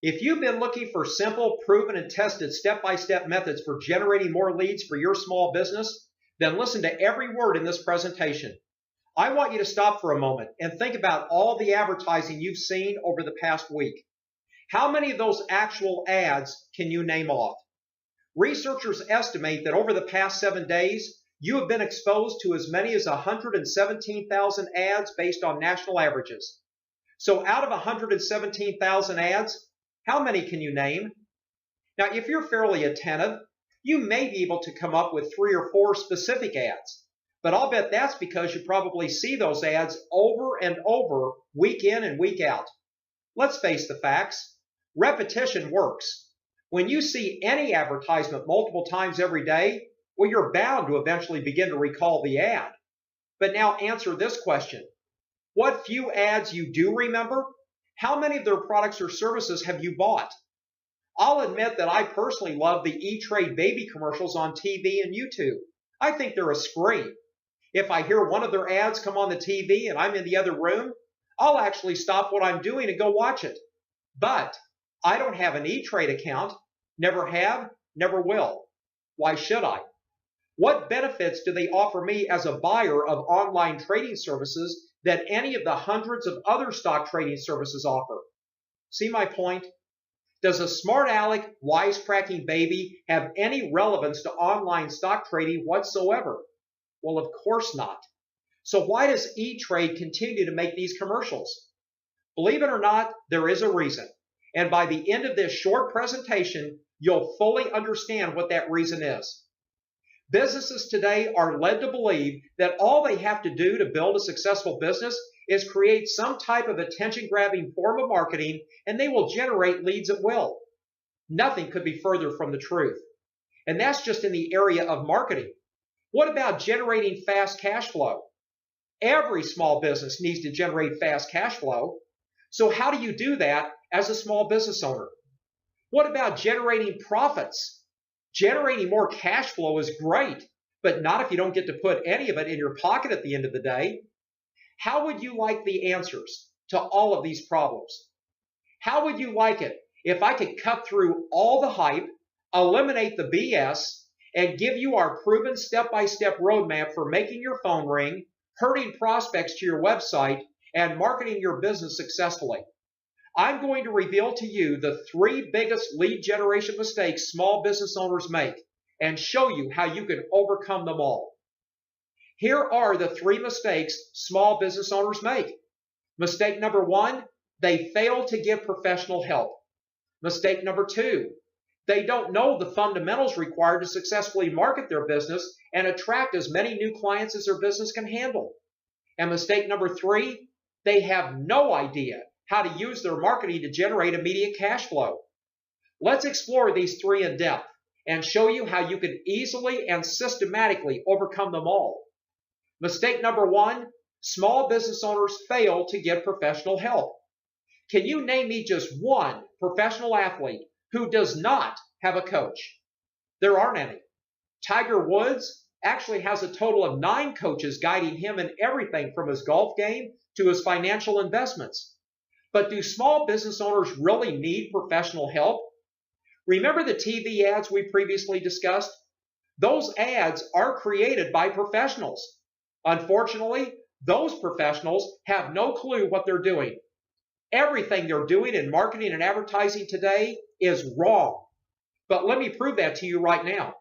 If you've been looking for simple, proven, and tested step-by-step methods for generating more leads for your small business, then listen to every word in this presentation. I want you to stop for a moment and think about all the advertising you've seen over the past week. How many of those actual ads can you name off? Researchers estimate that over the past 7 days, you have been exposed to as many as 117,000 ads based on national averages. So out of 117,000 ads, how many can you name? Now, if you're fairly attentive, you may be able to come up with 3 or 4 specific ads, but I'll bet that's because you probably see those ads over and over, week in and week out. Let's face the facts. Repetition works. When you see any advertisement multiple times every day, well, you're bound to eventually begin to recall the ad. But now answer this question. What few ads you do remember, how many of their products or services have you bought? I'll admit that I personally love the E-Trade baby commercials on TV and YouTube. I think they're a scream. If I hear one of their ads come on the TV and I'm in the other room, I'll actually stop what I'm doing and go watch it. But I don't have an E-Trade account, never have, never will. Why should I? What benefits do they offer me as a buyer of online trading services that any of the hundreds of other stock trading services offer? See my point? Does a smart aleck, wisecracking baby have any relevance to online stock trading whatsoever? Well, of course not. So why does E-Trade continue to make these commercials? Believe it or not, there is a reason. And by the end of this short presentation, you'll fully understand what that reason is. Businesses today are led to believe that all they have to do to build a successful business is create some type of attention-grabbing form of marketing and they will generate leads at will. Nothing could be further from the truth. And that's just in the area of marketing. What about generating fast cash flow? Every small business needs to generate fast cash flow. So how do you do that as a small business owner? What about generating profits? Generating more cash flow is great, but not if you don't get to put any of it in your pocket at the end of the day. How would you like the answers to all of these problems? How would you like it if I could cut through all the hype, eliminate the BS, and give you our proven step-by-step roadmap for making your phone ring, herding prospects to your website, and marketing your business successfully? I'm going to reveal to you the 3 biggest lead generation mistakes small business owners make and show you how you can overcome them all. Here are the 3 mistakes small business owners make. Mistake number 1, they fail to get professional help. Mistake number 2, they don't know the fundamentals required to successfully market their business and attract as many new clients as their business can handle. And mistake number 3, they have no idea how to use their marketing to generate immediate cash flow. Let's explore these 3 in depth and show you how you can easily and systematically overcome them all. Mistake number 1, small business owners fail to get professional help. Can you name me just one professional athlete who does not have a coach? There aren't any. Tiger Woods actually has a total of 9 coaches guiding him in everything from his golf game to his financial investments. But do small business owners really need professional help? Remember the TV ads we previously discussed? Those ads are created by professionals. Unfortunately, those professionals have no clue what they're doing. Everything they're doing in marketing and advertising today is wrong. But let me prove that to you right now.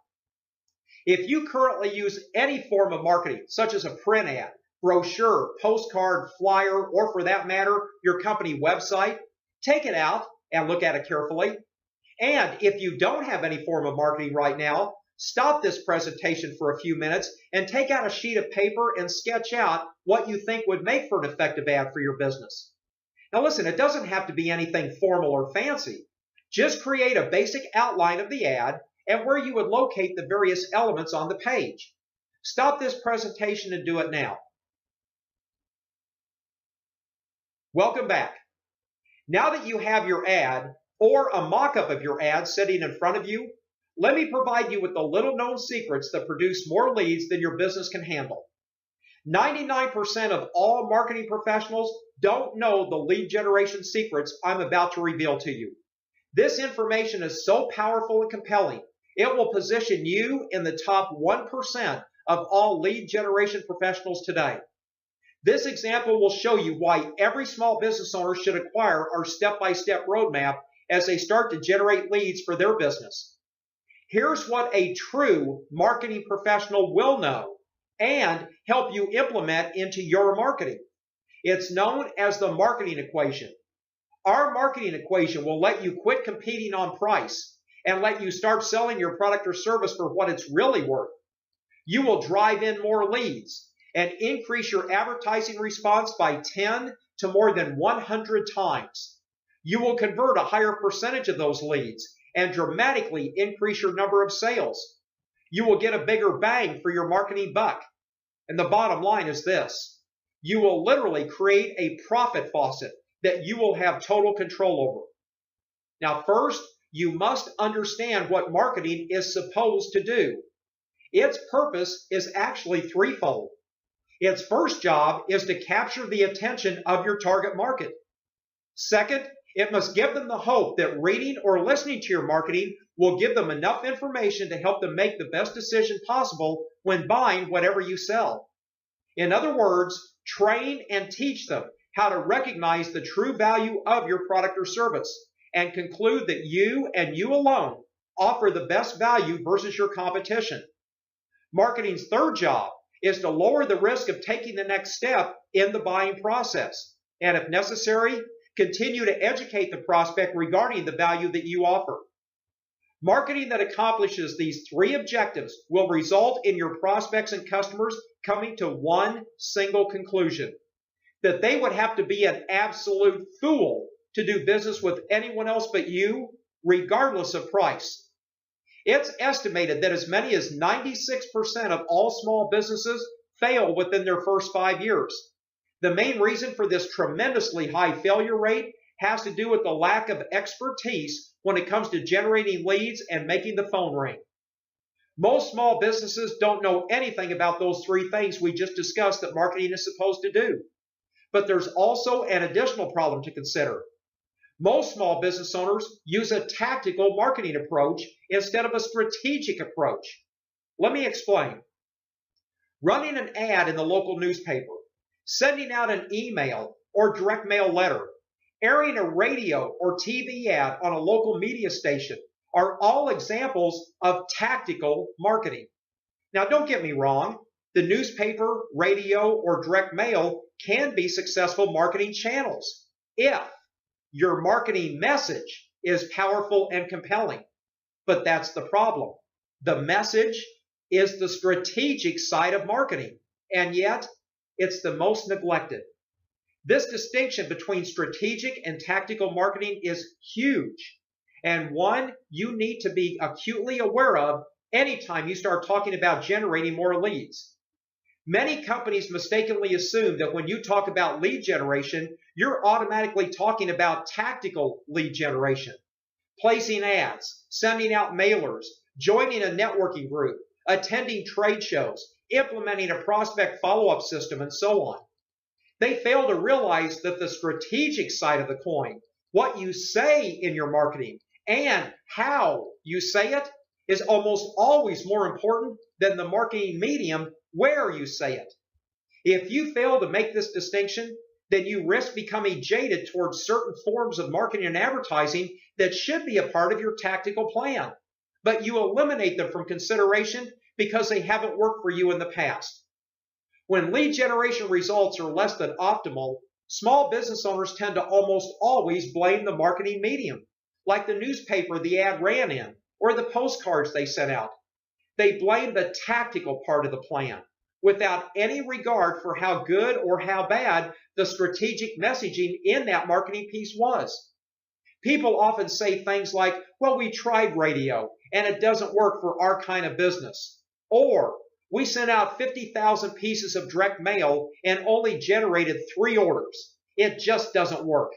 If you currently use any form of marketing, such as a print ad, brochure, postcard, flyer, or for that matter, your company website, take it out and look at it carefully. And if you don't have any form of marketing right now, stop this presentation for a few minutes and take out a sheet of paper and sketch out what you think would make for an effective ad for your business. Now listen, it doesn't have to be anything formal or fancy. Just create a basic outline of the ad and where you would locate the various elements on the page. Stop this presentation and do it now. Welcome back. Now that you have your ad or a mock-up of your ad sitting in front of you, let me provide you with the little-known secrets that produce more leads than your business can handle. 99% of all marketing professionals don't know the lead generation secrets I'm about to reveal to you. This information is so powerful and compelling, it will position you in the top 1% of all lead generation professionals today. This example will show you why every small business owner should acquire our step-by-step roadmap as they start to generate leads for their business. Here's what a true marketing professional will know and help you implement into your marketing. It's known as the marketing equation. Our marketing equation will let you quit competing on price and let you start selling your product or service for what it's really worth. You will drive in more leads and increase your advertising response by 10 to more than 100 times. You will convert a higher percentage of those leads and dramatically increase your number of sales. You will get a bigger bang for your marketing buck. And the bottom line is this: you will literally create a profit faucet that you will have total control over. Now, first, you must understand what marketing is supposed to do. Its purpose is actually threefold. Its first job is to capture the attention of your target market. Second, it must give them the hope that reading or listening to your marketing will give them enough information to help them make the best decision possible when buying whatever you sell. In other words, train and teach them how to recognize the true value of your product or service and conclude that you and you alone offer the best value versus your competition. Marketing's third job is to lower the risk of taking the next step in the buying process, and if necessary, continue to educate the prospect regarding the value that you offer. Marketing that accomplishes these three objectives will result in your prospects and customers coming to one single conclusion: that they would have to be an absolute fool to do business with anyone else but you, regardless of price. It's estimated that as many as 96% of all small businesses fail within their first 5 years. The main reason for this tremendously high failure rate has to do with the lack of expertise when it comes to generating leads and making the phone ring. Most small businesses don't know anything about those three things we just discussed that marketing is supposed to do. But there's also an additional problem to consider. Most small business owners use a tactical marketing approach instead of a strategic approach. Let me explain. Running an ad in the local newspaper, sending out an email or direct mail letter, airing a radio or TV ad on a local media station are all examples of tactical marketing. Now, don't get me wrong. The newspaper, radio, or direct mail can be successful marketing channels if your marketing message is powerful and compelling. But that's the problem. The message is the strategic side of marketing, and yet it's the most neglected. This distinction between strategic and tactical marketing is huge, and one you need to be acutely aware of anytime you start talking about generating more leads. Many companies mistakenly assume that when you talk about lead generation, you're automatically talking about tactical lead generation. Placing ads, sending out mailers, joining a networking group, attending trade shows, implementing a prospect follow-up system, and so on. They fail to realize that the strategic side of the coin, what you say in your marketing and how you say it, is almost always more important than the marketing medium where you say it. If you fail to make this distinction, then you risk becoming jaded towards certain forms of marketing and advertising that should be a part of your tactical plan, but you eliminate them from consideration because they haven't worked for you in the past. When lead generation results are less than optimal, small business owners tend to almost always blame the marketing medium, like the newspaper the ad ran in or the postcards they sent out. They blame the tactical part of the plan without any regard for how good or how bad the strategic messaging in that marketing piece was. People often say things like, well, we tried radio and it doesn't work for our kind of business. Or, we sent out 50,000 pieces of direct mail and only generated 3 orders. It just doesn't work.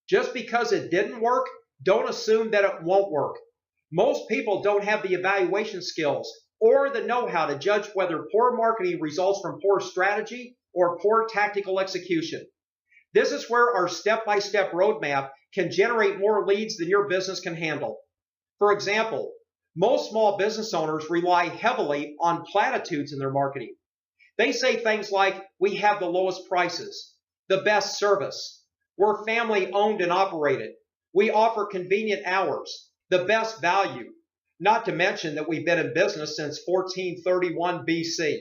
Just because it didn't work, don't assume that it won't work. Most people don't have the evaluation skills or the know-how to judge whether poor marketing results from poor strategy or poor tactical execution. This is where our step-by-step roadmap can generate more leads than your business can handle. For example, most small business owners rely heavily on platitudes in their marketing. They say things like, we have the lowest prices, the best service, we're family owned and operated, we offer convenient hours, the best value, not to mention that we've been in business since 1431 BC.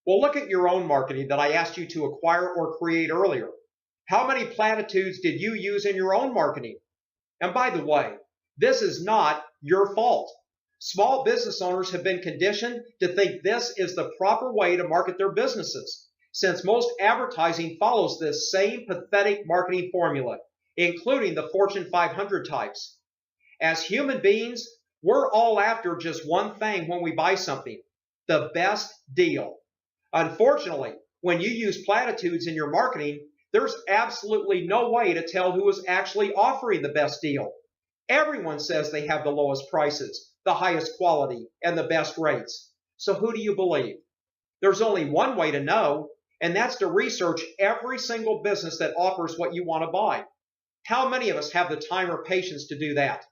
Well, look at your own marketing that I asked you to acquire or create earlier. How many platitudes did you use in your own marketing? And by the way, this is not your fault. Small business owners have been conditioned to think this is the proper way to market their businesses, since most advertising follows this same pathetic marketing formula, including the Fortune 500 types. As human beings, we're all after just one thing when we buy something: the best deal. Unfortunately, when you use platitudes in your marketing, there's absolutely no way to tell who is actually offering the best deal. Everyone says they have the lowest prices, the highest quality, and the best rates. So who do you believe? There's only one way to know, and that's to research every single business that offers what you want to buy. How many of us have the time or patience to do that?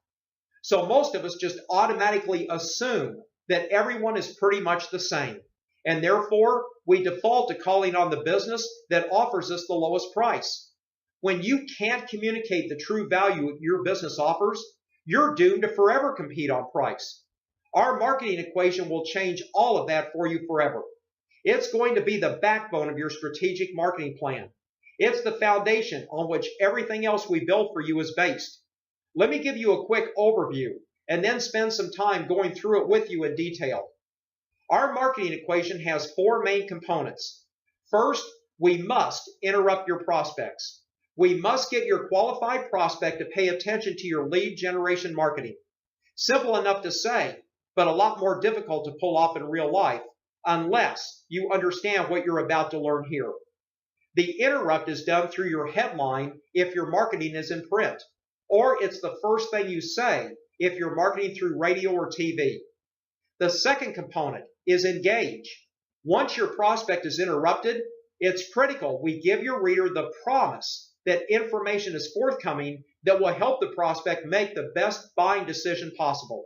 So most of us just automatically assume that everyone is pretty much the same, and therefore we default to calling on the business that offers us the lowest price. When you can't communicate the true value your business offers, you're doomed to forever compete on price. Our marketing equation will change all of that for you forever. It's going to be the backbone of your strategic marketing plan. It's the foundation on which everything else we build for you is based. Let me give you a quick overview and then spend some time going through it with you in detail. Our marketing equation has four main components. First, we must interrupt your prospects. We must get your qualified prospect to pay attention to your lead generation marketing. Simple enough to say, but a lot more difficult to pull off in real life, unless you understand what you're about to learn here. The interrupt is done through your headline if your marketing is in print, or it's the first thing you say if you're marketing through radio or TV. The second component is engage. Once your prospect is interrupted, it's critical we give your reader the promise that information is forthcoming that will help the prospect make the best buying decision possible.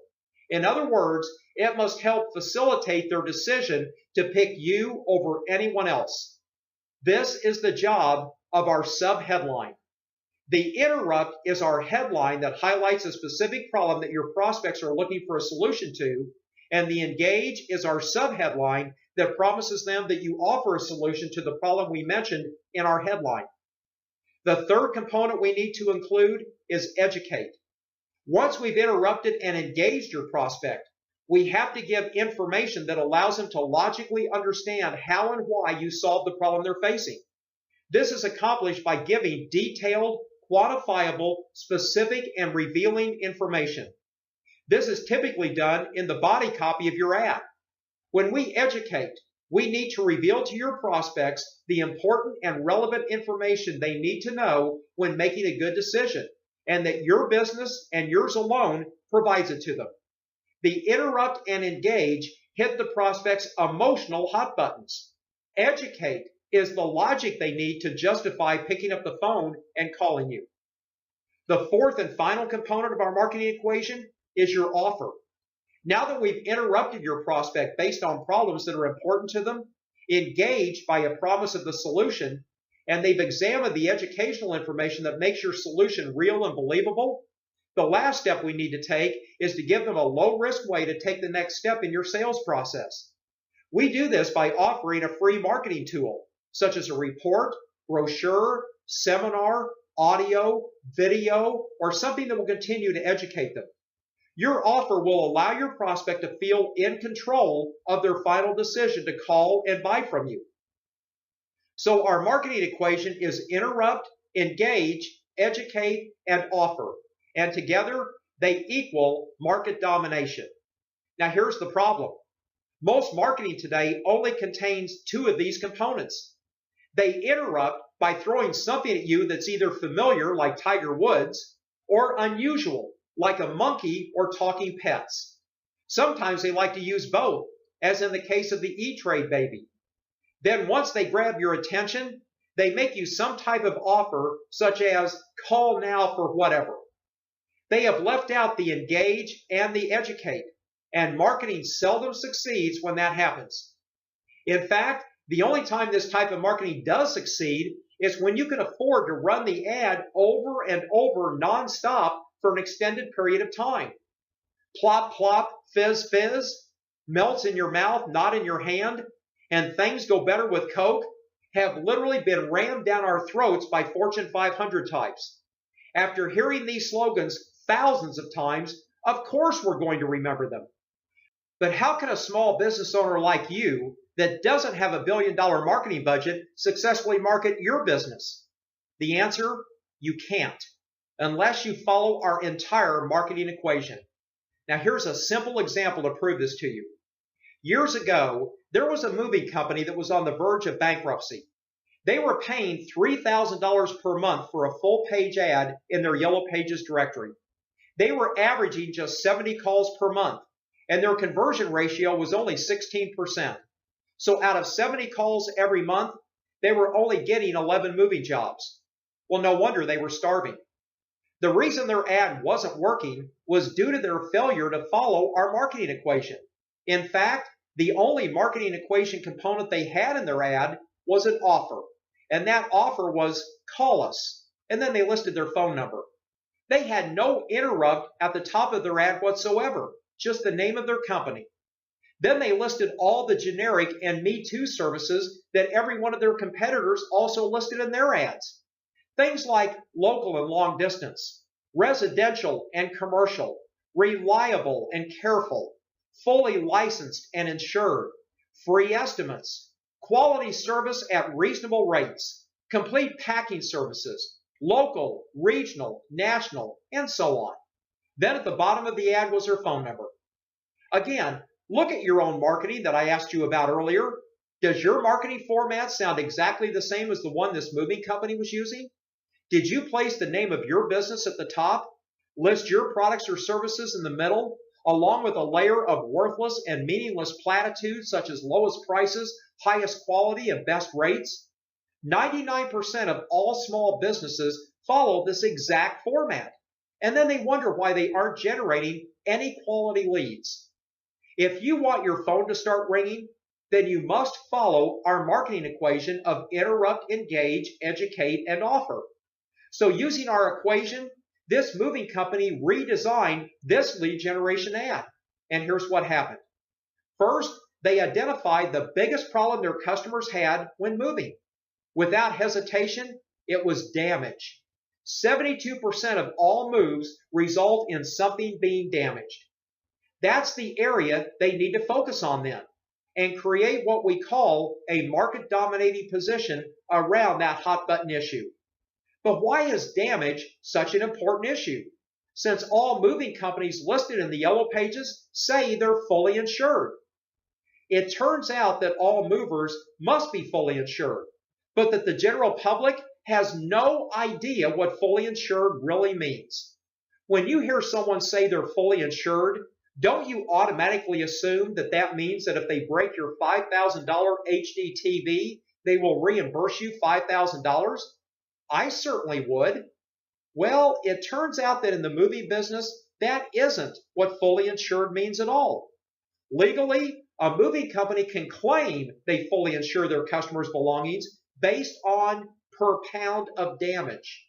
In other words, it must help facilitate their decision to pick you over anyone else. This is the job of our sub-headline. The interrupt is our headline that highlights a specific problem that your prospects are looking for a solution to, and the engage is our sub-headline that promises them that you offer a solution to the problem we mentioned in our headline. The third component we need to include is educate. Once we've interrupted and engaged your prospect, we have to give information that allows them to logically understand how and why you solved the problem they're facing. This is accomplished by giving detailed, quantifiable, specific, and revealing information. This is typically done in the body copy of your ad. When we educate, we need to reveal to your prospects the important and relevant information they need to know when making a good decision, and that your business and yours alone provides it to them. The interrupt and engage hit the prospect's emotional hot buttons. Educate is the logic they need to justify picking up the phone and calling you. The fourth and final component of our marketing equation is your offer. Now that we've interrupted your prospect based on problems that are important to them, engaged by a promise of the solution, and they've examined the educational information that makes your solution real and believable, the last step we need to take is to give them a low-risk way to take the next step in your sales process. We do this by offering a free marketing tool, such as a report, brochure, seminar, audio, video, or something that will continue to educate them. Your offer will allow your prospect to feel in control of their final decision to call and buy from you. So our marketing equation is interrupt, engage, educate, and offer. And together, they equal market domination. Now here's the problem. Most marketing today only contains two of these components. They interrupt by throwing something at you that's either familiar, like Tiger Woods, or unusual, like a monkey or talking pets. Sometimes they like to use both, as in the case of the E-Trade baby. Then once they grab your attention, they make you some type of offer such as call now for whatever. They have left out the engage and the educate, and marketing seldom succeeds when that happens. In fact, the only time this type of marketing does succeed is when you can afford to run the ad over and over nonstop for an extended period of time. Plop, plop, fizz, fizz, melts in your mouth, not in your hand, and things go better with Coke have literally been rammed down our throats by Fortune 500 types. After hearing these slogans thousands of times, of course we're going to remember them. But how can a small business owner like you that doesn't have a billion-dollar marketing budget successfully market your business? The answer, you can't, unless you follow our entire marketing equation. Now here's a simple example to prove this to you. Years ago, there was a movie company that was on the verge of bankruptcy. They were paying $3,000 per month for a full-page ad in their Yellow Pages directory. They were averaging just 70 calls per month, and their conversion ratio was only 16%. So out of 70 calls every month, they were only getting 11 moving jobs. Well, no wonder they were starving. The reason their ad wasn't working was due to their failure to follow our marketing equation. In fact, the only marketing equation component they had in their ad was an offer, and that offer was call us, and then they listed their phone number. They had no interrupt at the top of their ad whatsoever, just the name of their company. Then they listed all the generic and Me Too services that every one of their competitors also listed in their ads. Things like local and long distance, residential and commercial, reliable and careful, fully licensed and insured, free estimates, quality service at reasonable rates, complete packing services, local, regional, national, and so on. Then at the bottom of the ad was their phone number. Again, look at your own marketing that I asked you about earlier. Does your marketing format sound exactly the same as the one this moving company was using? Did you place the name of your business at the top, list your products or services in the middle, along with a layer of worthless and meaningless platitudes such as lowest prices, highest quality, and best rates? 99% of all small businesses follow this exact format, and then they wonder why they aren't generating any quality leads. If you want your phone to start ringing, then you must follow our marketing equation of interrupt, engage, educate, and offer. So using our equation, this moving company redesigned this lead generation ad. And here's what happened. First, they identified the biggest problem their customers had when moving. Without hesitation, it was damage. 72% of all moves result in something being damaged. That's the area they need to focus on then, and create what we call a market-dominating position around that hot button issue. But why is damage such an important issue, since all moving companies listed in the Yellow Pages say they're fully insured? It turns out that all movers must be fully insured, but that the general public has no idea what fully insured really means. When you hear someone say they're fully insured, don't you automatically assume that that means that if they break your $5,000 HD TV, they will reimburse you $5,000? I certainly would. Well, it turns out that in the movie business, that isn't what fully insured means at all. Legally, a movie company can claim they fully insure their customers' belongings based on per pound of damage.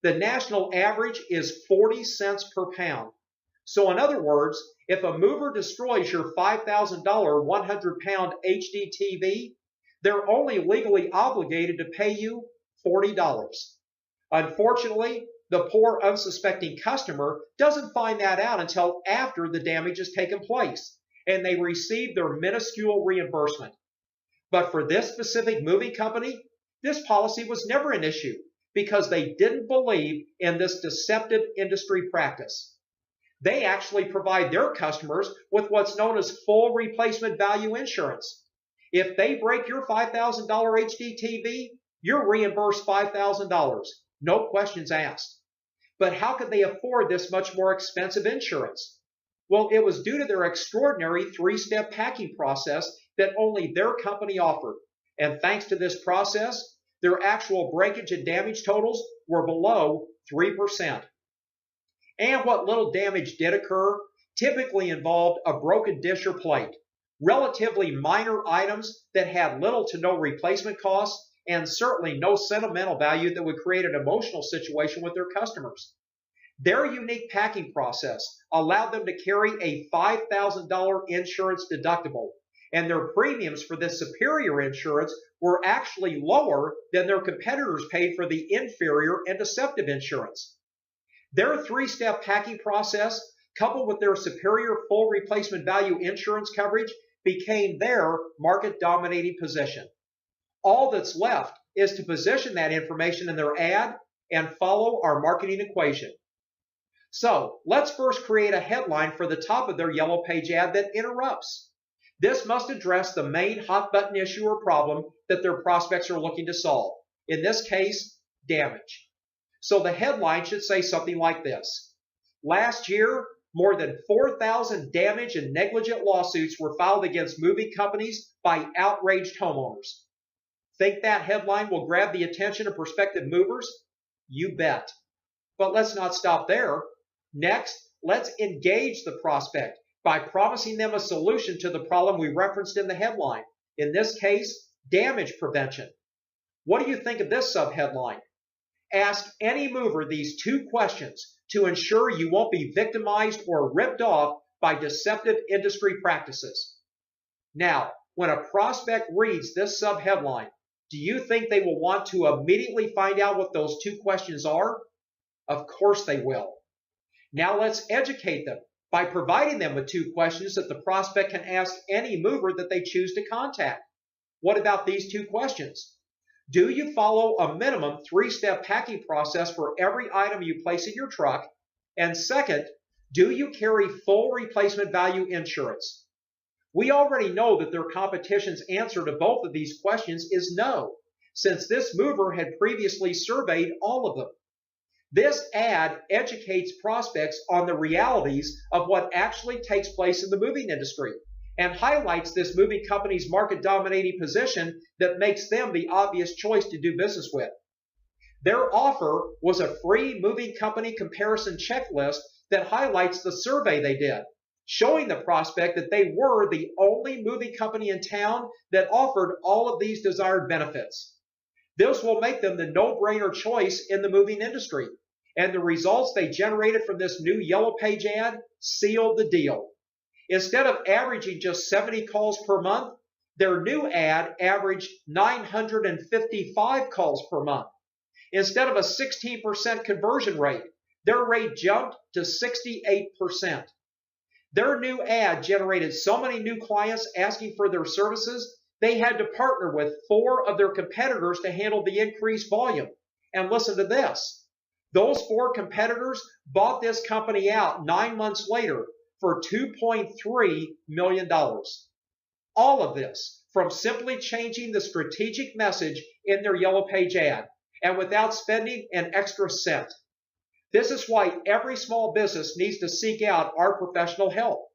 The national average is 40 cents per pound. So in other words, if a mover destroys your $5,000 100-pound HD TV, they're only legally obligated to pay you $40. Unfortunately, the poor unsuspecting customer doesn't find that out until after the damage has taken place and they receive their minuscule reimbursement. But for this specific moving company, this policy was never an issue because they didn't believe in this deceptive industry practice. They actually provide their customers with what's known as full replacement value insurance. If they break your $5,000 HD TV, you're reimbursed $5,000, no questions asked. But how could they afford this much more expensive insurance? Well, it was due to their extraordinary three-step packing process that only their company offered. And thanks to this process, their actual breakage and damage totals were below 3%. And what little damage did occur typically involved a broken dish or plate, relatively minor items that had little to no replacement costs and certainly no sentimental value that would create an emotional situation with their customers. Their unique packing process allowed them to carry a $5,000 insurance deductible, and their premiums for this superior insurance were actually lower than their competitors paid for the inferior and deceptive insurance. Their three-step packing process, coupled with their superior full replacement value insurance coverage, became their market-dominating position. All that's left is to position that information in their ad and follow our marketing equation. So let's first create a headline for the top of their Yellow Page ad that interrupts. This must address the main hot button issue or problem that their prospects are looking to solve. In this case, damage. So the headline should say something like this. Last year, more than 4,000 damage and negligent lawsuits were filed against moving companies by outraged homeowners. Think that headline will grab the attention of prospective movers? You bet. But let's not stop there. Next, let's engage the prospect by promising them a solution to the problem we referenced in the headline. In this case, damage prevention. What do you think of this subheadline? Ask any mover these two questions to ensure you won't be victimized or ripped off by deceptive industry practices. Now, when a prospect reads this subheadline, do you think they will want to immediately find out what those two questions are? Of course they will. Now let's educate them by providing them with two questions that the prospect can ask any mover that they choose to contact. What about these two questions? Do you follow a minimum three-step packing process for every item you place in your truck? And second, do you carry full replacement value insurance? We already know that their competition's answer to both of these questions is no, since this mover had previously surveyed all of them. This ad educates prospects on the realities of what actually takes place in the moving industry and highlights this moving company's market-dominating position that makes them the obvious choice to do business with. Their offer was a free moving company comparison checklist that highlights the survey they did, showing the prospect that they were the only moving company in town that offered all of these desired benefits. This will make them the no-brainer choice in the moving industry, and the results they generated from this new Yellow Page ad sealed the deal. Instead of averaging just 70 calls per month, their new ad averaged 955 calls per month. Instead of a 16% conversion rate, their rate jumped to 68%. Their new ad generated so many new clients asking for their services, they had to partner with 4 of their competitors to handle the increased volume. And listen to this. Those 4 competitors bought this company out 9 months later for $2.3 million. All of this from simply changing the strategic message in their Yellow Page ad and without spending an extra cent. This is why every small business needs to seek out our professional help.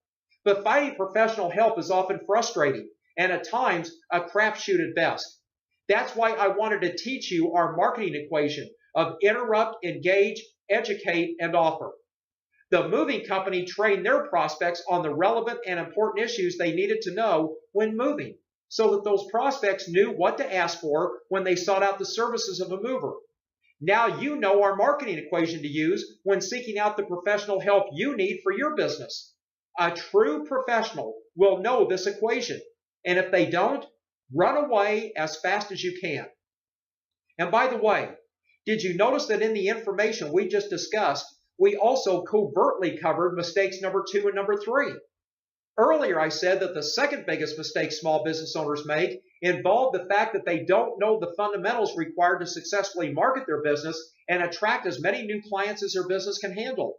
But finding professional help is often frustrating and at times a crapshoot at best. That's why I wanted to teach you our marketing equation of interrupt, engage, educate, and offer. The moving company trained their prospects on the relevant and important issues they needed to know when moving, so that those prospects knew what to ask for when they sought out the services of a mover. Now you know our marketing equation to use when seeking out the professional help you need for your business. A true professional will know this equation, and if they don't, run away as fast as you can. And by the way, did you notice that in the information we just discussed, we also covertly covered mistakes number 2 and number 3? Earlier, I said that the second biggest mistake small business owners make involve the fact that they don't know the fundamentals required to successfully market their business and attract as many new clients as their business can handle.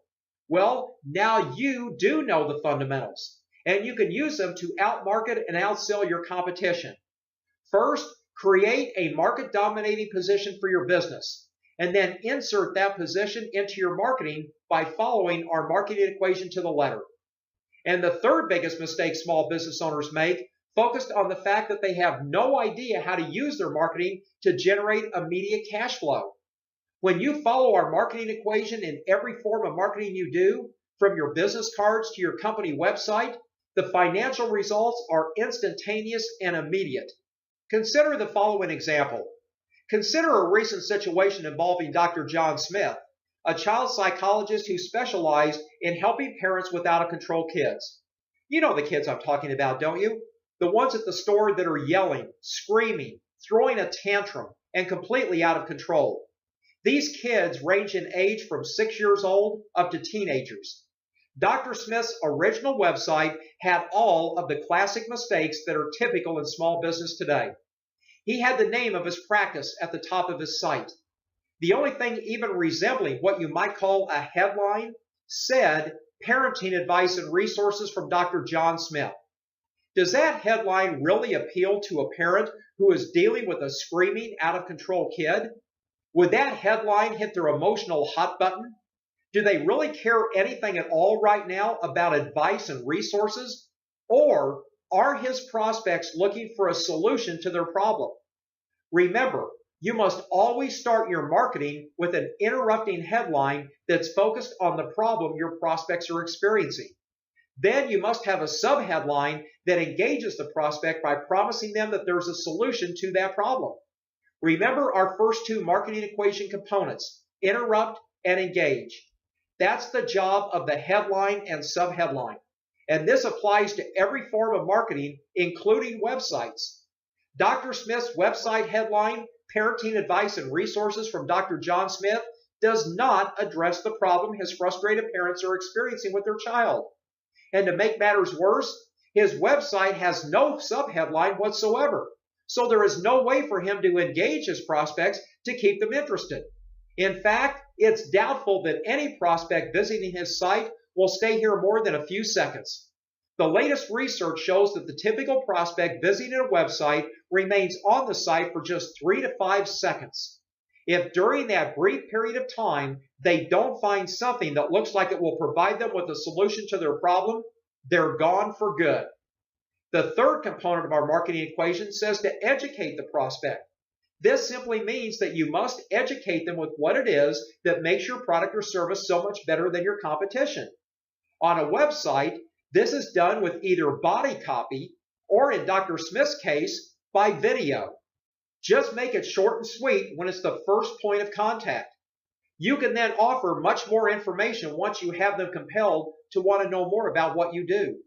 Well, now you do know the fundamentals, and you can use them to outmarket and outsell your competition. First, create a market-dominating position for your business, and then insert that position into your marketing by following our marketing equation to the letter. And the third biggest mistake small business owners make focused on the fact that they have no idea how to use their marketing to generate immediate cash flow. When you follow our marketing equation in every form of marketing you do, from your business cards to your company website, the financial results are instantaneous and immediate. Consider the following example. Consider a recent situation involving Dr. John Smith, a child psychologist who specialized in helping parents with out-of-control kids. You know the kids I'm talking about, don't you? The ones at the store that are yelling, screaming, throwing a tantrum, and completely out of control. These kids range in age from 6 years old up to teenagers. Dr. Smith's original website had all of the classic mistakes that are typical in small business today. He had the name of his practice at the top of his site. The only thing even resembling what you might call a headline said, "Parenting advice and resources from Dr. John Smith." Does that headline really appeal to a parent who is dealing with a screaming, out-of-control kid? Would that headline hit their emotional hot button? Do they really care anything at all right now about advice and resources? Or are his prospects looking for a solution to their problem? Remember, you must always start your marketing with an interrupting headline that's focused on the problem your prospects are experiencing. Then you must have a subheadline that engages the prospect by promising them that there's a solution to that problem. Remember our first two marketing equation components, interrupt and engage. That's the job of the headline and subheadline. And this applies to every form of marketing, including websites. Dr. Smith's website headline, "Parenting advice and resources from Dr. John Smith," does not address the problem his frustrated parents are experiencing with their child. And to make matters worse, his website has no subheadline whatsoever. So there is no way for him to engage his prospects to keep them interested. In fact, it's doubtful that any prospect visiting his site will stay here more than a few seconds. The latest research shows that the typical prospect visiting a website remains on the site for just 3 to 5 seconds. If during that brief period of time they don't find something that looks like it will provide them with a solution to their problem, they're gone for good. The third component of our marketing equation says to educate the prospect. This simply means that you must educate them with what it is that makes your product or service so much better than your competition. On a website, this is done with either body copy or, in Dr. Smith's case, by video. Just make it short and sweet when it's the first point of contact. You can then offer much more information once you have them compelled to want to know more about what you do.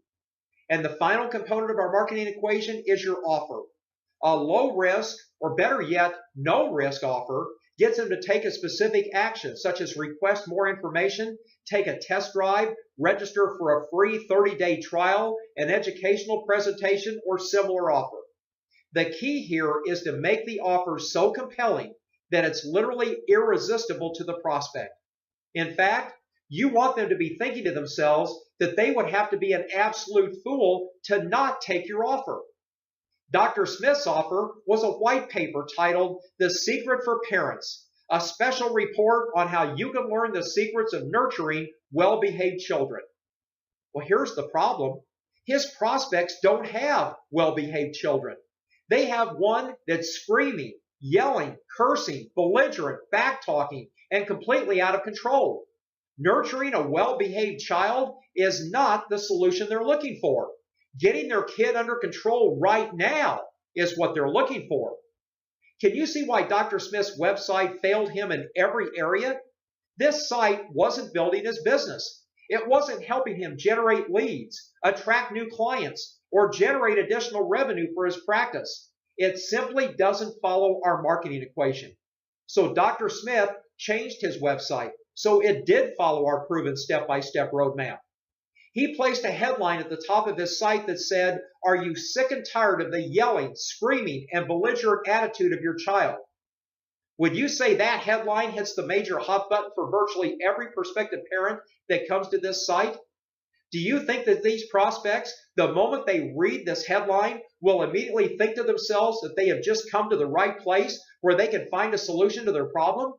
And the final component of our marketing equation is your offer. A low risk, or better yet, no risk offer gets them to take a specific action, such as request more information, take a test drive, register for a free 30-day trial, an educational presentation, or similar offer. The key here is to make the offer so compelling that it's literally irresistible to the prospect. In fact, you want them to be thinking to themselves that they would have to be an absolute fool to not take your offer. Dr. Smith's offer was a white paper titled "The Secret for Parents," a special report on how you can learn the secrets of nurturing well-behaved children. Well, here's the problem. His prospects don't have well-behaved children. They have one that's screaming, yelling, cursing, belligerent, back-talking, and completely out of control. Nurturing a well-behaved child is not the solution they're looking for. Getting their kid under control right now is what they're looking for. Can you see why Dr. Smith's website failed him in every area? This site wasn't building his business. It wasn't helping him generate leads, attract new clients, or generate additional revenue for his practice. It simply doesn't follow our marketing equation. So Dr. Smith changed his website so it did follow our proven step-by-step roadmap. He placed a headline at the top of his site that said, "Are you sick and tired of the yelling, screaming, and belligerent attitude of your child?" Would you say that headline hits the major hot button for virtually every prospective parent that comes to this site? Do you think that these prospects, the moment they read this headline, will immediately think to themselves that they have just come to the right place where they can find a solution to their problem?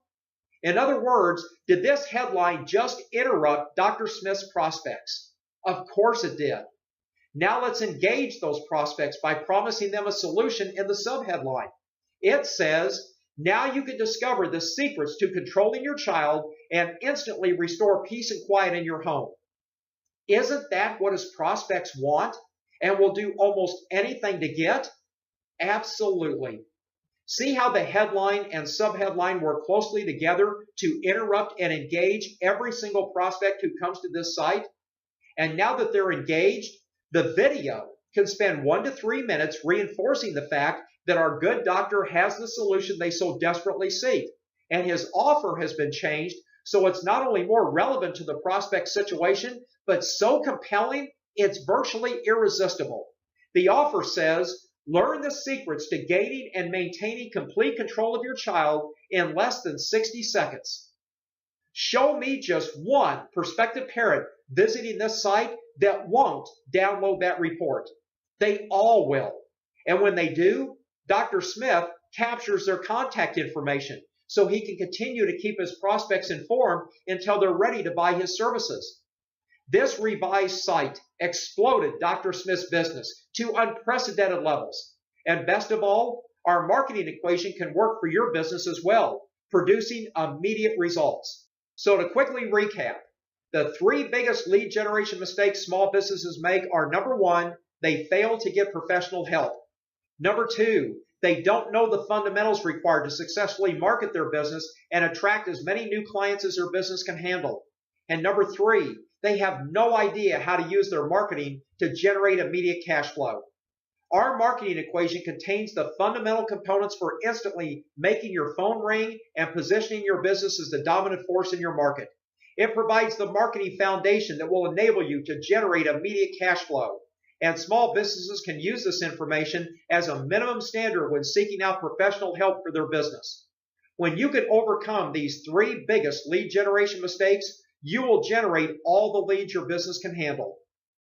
In other words, did this headline just interrupt Dr. Smith's prospects? Of course it did. Now let's engage those prospects by promising them a solution in the subheadline. It says, now you can discover the secrets to controlling your child and instantly restore peace and quiet in your home. Isn't that what his prospects want and will do almost anything to get? Absolutely. See how the headline and subheadline work closely together to interrupt and engage every single prospect who comes to this site? And now that they're engaged, the video can spend 1 to 3 minutes reinforcing the fact that our good doctor has the solution they so desperately seek, and his offer has been changed so it's not only more relevant to the prospect situation, but so compelling it's virtually irresistible. The offer says, learn the secrets to gaining and maintaining complete control of your child in less than 60 seconds. Show me just one prospective parent visiting this site that won't download that report. They all will. And when they do, Dr. Smith captures their contact information so he can continue to keep his prospects informed until they're ready to buy his services. This revised site exploded Dr. Smith's business to unprecedented levels. And best of all, our marketing equation can work for your business as well, producing immediate results. So to quickly recap, the 3 biggest lead generation mistakes small businesses make are: number 1, they fail to get professional help. Number 2, they don't know the fundamentals required to successfully market their business and attract as many new clients as their business can handle. And number 3, they have no idea how to use their marketing to generate immediate cash flow. Our marketing equation contains the fundamental components for instantly making your phone ring and positioning your business as the dominant force in your market. It provides the marketing foundation that will enable you to generate immediate cash flow. And small businesses can use this information as a minimum standard when seeking out professional help for their business. When you can overcome these 3 biggest lead generation mistakes, you will generate all the leads your business can handle.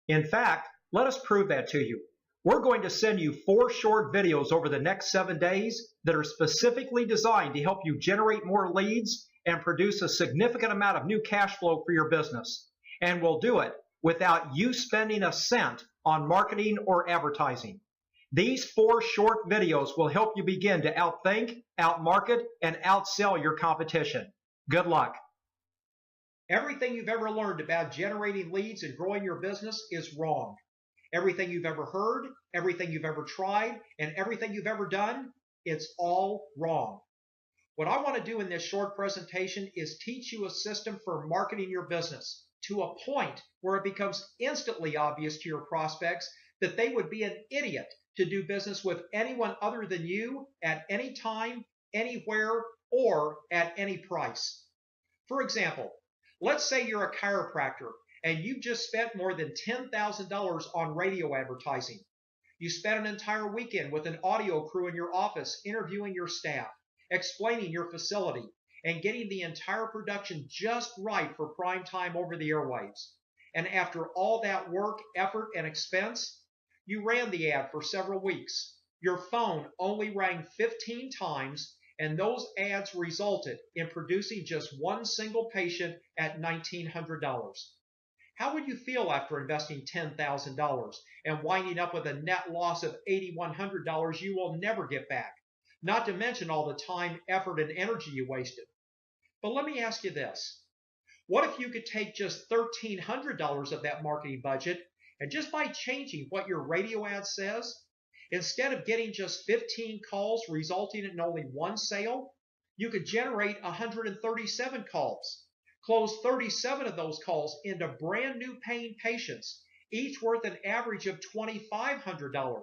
In fact, let us prove that to you. We're going to send you 4 short videos over the next 7 days that are specifically designed to help you generate more leads and produce a significant amount of new cash flow for your business. And we'll do it without you spending a cent on marketing or advertising. These 4 short videos will help you begin to outthink, outmarket, and outsell your competition. Good luck. Everything you've ever learned about generating leads and growing your business is wrong. Everything you've ever heard, everything you've ever tried, and everything you've ever done, it's all wrong. What I want to do in this short presentation is teach you a system for marketing your business to a point where it becomes instantly obvious to your prospects that they would be an idiot to do business with anyone other than you at any time, anywhere, or at any price. For example, let's say you're a chiropractor and you've just spent more than $10,000 on radio advertising. You spent an entire weekend with an audio crew in your office interviewing your staff, explaining your facility, and getting the entire production just right for prime time over the airwaves. And after all that work, effort, and expense, you ran the ad for several weeks. Your phone only rang 15 times, and those ads resulted in producing just one single patient at $1,900. How would you feel after investing $10,000 and winding up with a net loss of $8,100 you will never get back, not to mention all the time, effort, and energy you wasted? But let me ask you this. What if you could take just $1,300 of that marketing budget and just by changing what your radio ad says, instead of getting just 15 calls resulting in only 1 sale, you could generate 137 calls. Close 37 of those calls into brand new paying patients, each worth an average of $2,500,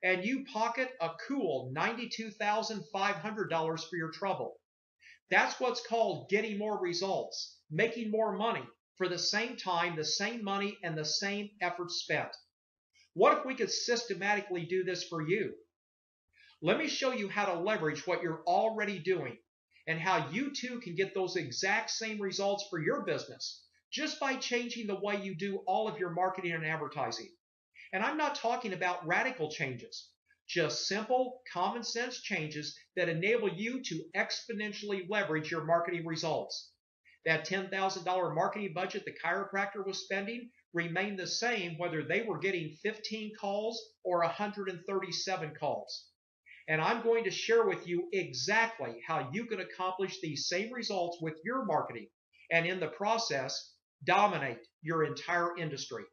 and you pocket a cool $92,500 for your trouble. That's what's called getting more results, making more money for the same time, the same money, and the same effort spent. What if we could systematically do this for you? Let me show you how to leverage what you're already doing and how you too can get those exact same results for your business just by changing the way you do all of your marketing and advertising. And I'm not talking about radical changes, just simple, common sense changes that enable you to exponentially leverage your marketing results. That $10,000 marketing budget the chiropractor was spending remained the same whether they were getting 15 calls or 137 calls. And I'm going to share with you exactly how you can accomplish these same results with your marketing and in the process, dominate your entire industry.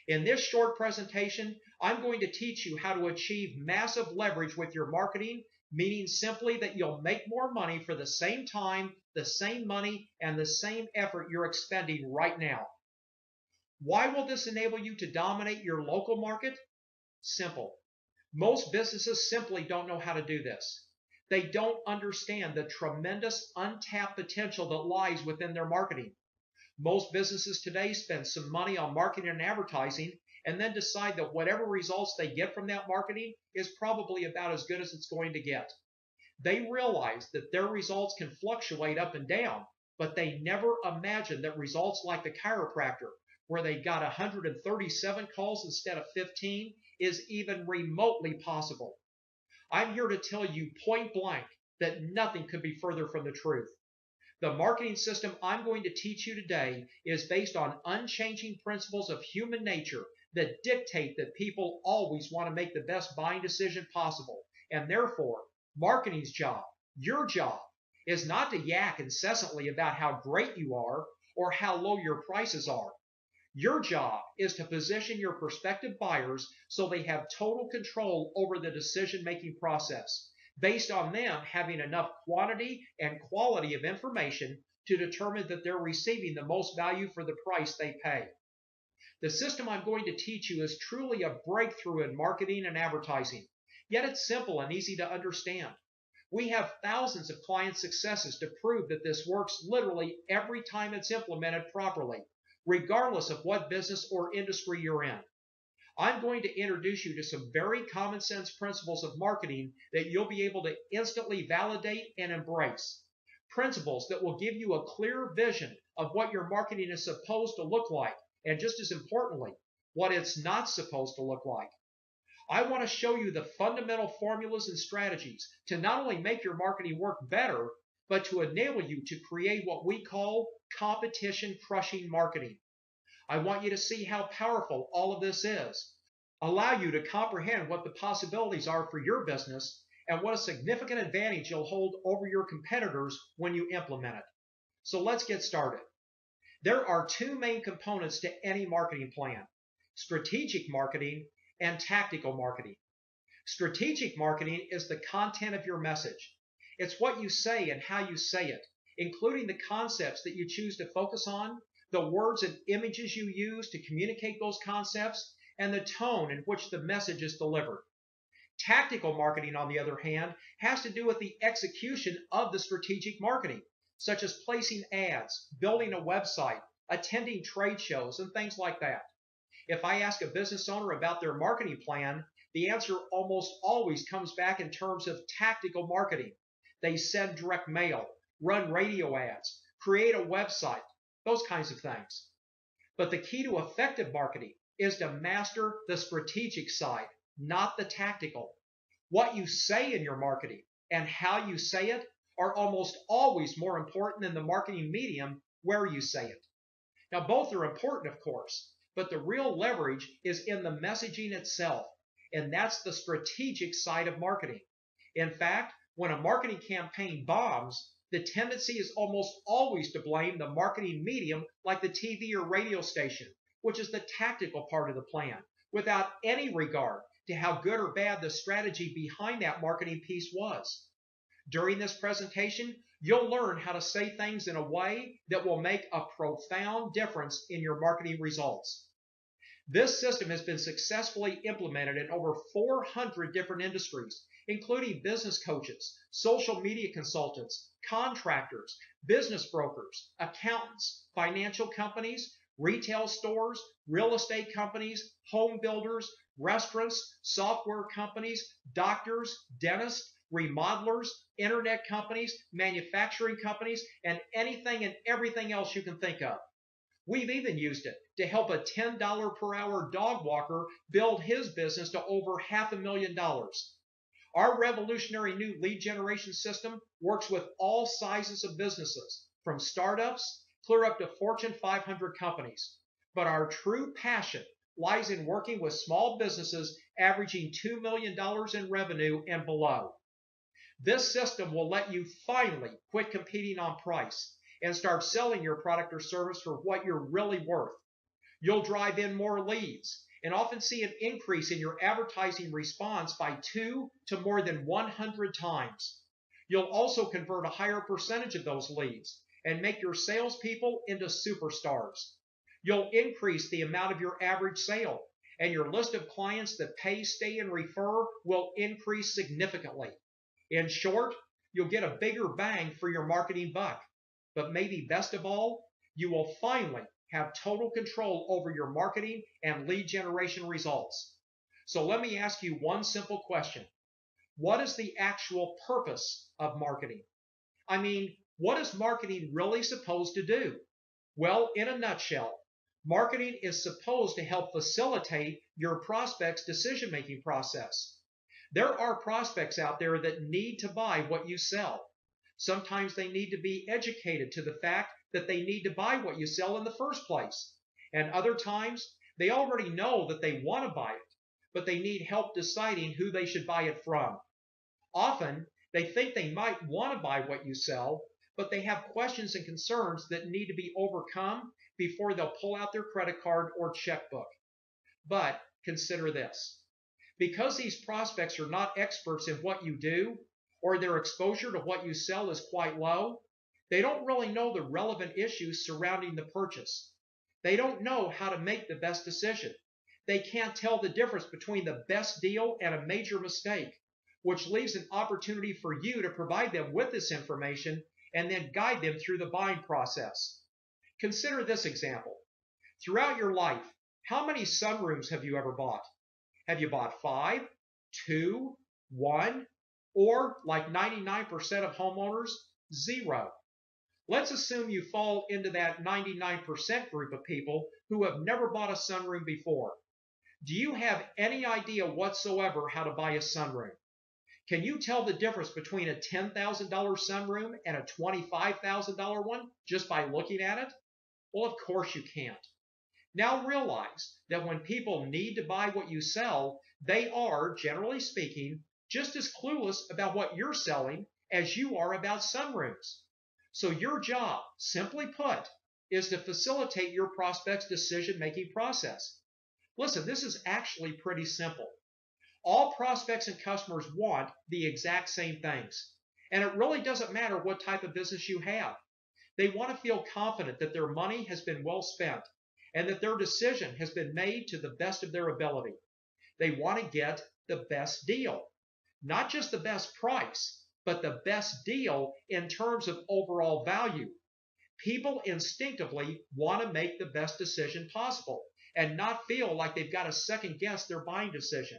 In this short presentation, I'm going to teach you how to achieve massive leverage with your marketing, meaning simply that you'll make more money for the same time, the same money, and the same effort you're expending right now. Why will this enable you to dominate your local market? Simple. Most businesses simply don't know how to do this. They don't understand the tremendous untapped potential that lies within their marketing. Most businesses today spend some money on marketing and advertising and then decide that whatever results they get from that marketing is probably about as good as it's going to get. They realize that their results can fluctuate up and down, but they never imagine that results like the chiropractor, where they got 137 calls instead of 15, is even remotely possible. I'm here to tell you point blank that nothing could be further from the truth. The marketing system I'm going to teach you today is based on unchanging principles of human nature that dictate that people always want to make the best buying decision possible. And therefore, marketing's job, your job, is not to yak incessantly about how great you are or how low your prices are. Your job is to position your prospective buyers so they have total control over the decision-making process, based on them having enough quantity and quality of information to determine that they're receiving the most value for the price they pay. The system I'm going to teach you is truly a breakthrough in marketing and advertising, yet it's simple and easy to understand. We have thousands of client successes to prove that this works literally every time it's implemented properly, regardless of what business or industry you're in. I'm going to introduce you to some very common sense principles of marketing that you'll be able to instantly validate and embrace. Principles that will give you a clear vision of what your marketing is supposed to look like, and just as importantly, what it's not supposed to look like. I want to show you the fundamental formulas and strategies to not only make your marketing work better, but to enable you to create what we call competition crushing marketing. I want you to see how powerful all of this is, allow you to comprehend what the possibilities are for your business, and what a significant advantage you'll hold over your competitors when you implement it. So let's get started. There are two main components to any marketing plan: strategic marketing and tactical marketing. Strategic marketing is the content of your message. It's what you say and how you say it, including the concepts that you choose to focus on, the words and images you use to communicate those concepts, and the tone in which the message is delivered. Tactical marketing, on the other hand, has to do with the execution of the strategic marketing, such as placing ads, building a website, attending trade shows, and things like that. If I ask a business owner about their marketing plan, the answer almost always comes back in terms of tactical marketing. They send direct mail, run radio ads, create a website, those kinds of things. But the key to effective marketing is to master the strategic side, not the tactical. What you say in your marketing and how you say it are almost always more important than the marketing medium where you say it. Now, both are important, of course, but the real leverage is in the messaging itself, and that's the strategic side of marketing. In fact, when a marketing campaign bombs, the tendency is almost always to blame the marketing medium, like the TV or radio station, which is the tactical part of the plan, without any regard to how good or bad the strategy behind that marketing piece was. During this presentation, you'll learn how to say things in a way that will make a profound difference in your marketing results. This system has been successfully implemented in over 400 different industries, including business coaches, social media consultants, contractors, business brokers, accountants, financial companies, retail stores, real estate companies, home builders, restaurants, software companies, doctors, dentists, remodelers, internet companies, manufacturing companies, and anything and everything else you can think of. We've even used it to help a $10 per hour dog walker build his business to over $500,000. Our revolutionary new lead generation system works with all sizes of businesses, from startups clear up to Fortune 500 companies. But our true passion lies in working with small businesses averaging $2 million in revenue and below. This system will let you finally quit competing on price and start selling your product or service for what you're really worth. You'll drive in more leads and often see an increase in your advertising response by 2 to more than 100 times. You'll also convert a higher percentage of those leads and make your salespeople into superstars. You'll increase the amount of your average sale, and your list of clients that pay, stay, and refer will increase significantly. In short, you'll get a bigger bang for your marketing buck. But maybe best of all, you will finally have total control over your marketing and lead generation results. So let me ask you one simple question. What is the actual purpose of marketing? I mean, what is marketing really supposed to do? Well, in a nutshell, marketing is supposed to help facilitate your prospect's decision-making process. There are prospects out there that need to buy what you sell. Sometimes they need to be educated to the fact that they need to buy what you sell in the first place. And other times, they already know that they want to buy it, but they need help deciding who they should buy it from. Often, they think they might want to buy what you sell, but they have questions and concerns that need to be overcome before they'll pull out their credit card or checkbook. But consider this. Because these prospects are not experts in what you do, or their exposure to what you sell is quite low, they don't really know the relevant issues surrounding the purchase. They don't know how to make the best decision. They can't tell the difference between the best deal and a major mistake, which leaves an opportunity for you to provide them with this information and then guide them through the buying process. Consider this example. Throughout your life, how many sunrooms have you ever bought? Have you bought 5, 2, 1, or like 99% of homeowners, 0? Let's assume you fall into that 99% group of people who have never bought a sunroom before. Do you have any idea whatsoever how to buy a sunroom? Can you tell the difference between a $10,000 sunroom and a $25,000 one just by looking at it? Well, of course you can't. Now realize that when people need to buy what you sell, they are, generally speaking, just as clueless about what you're selling as you are about sunrooms. So your job, simply put, is to facilitate your prospect's decision-making process. Listen, this is actually pretty simple. All prospects and customers want the exact same things. And it really doesn't matter what type of business you have. They want to feel confident that their money has been well spent and that their decision has been made to the best of their ability. They want to get the best deal. Not just the best price, but the best deal in terms of overall value. People instinctively want to make the best decision possible and not feel like they've got to second guess their buying decision.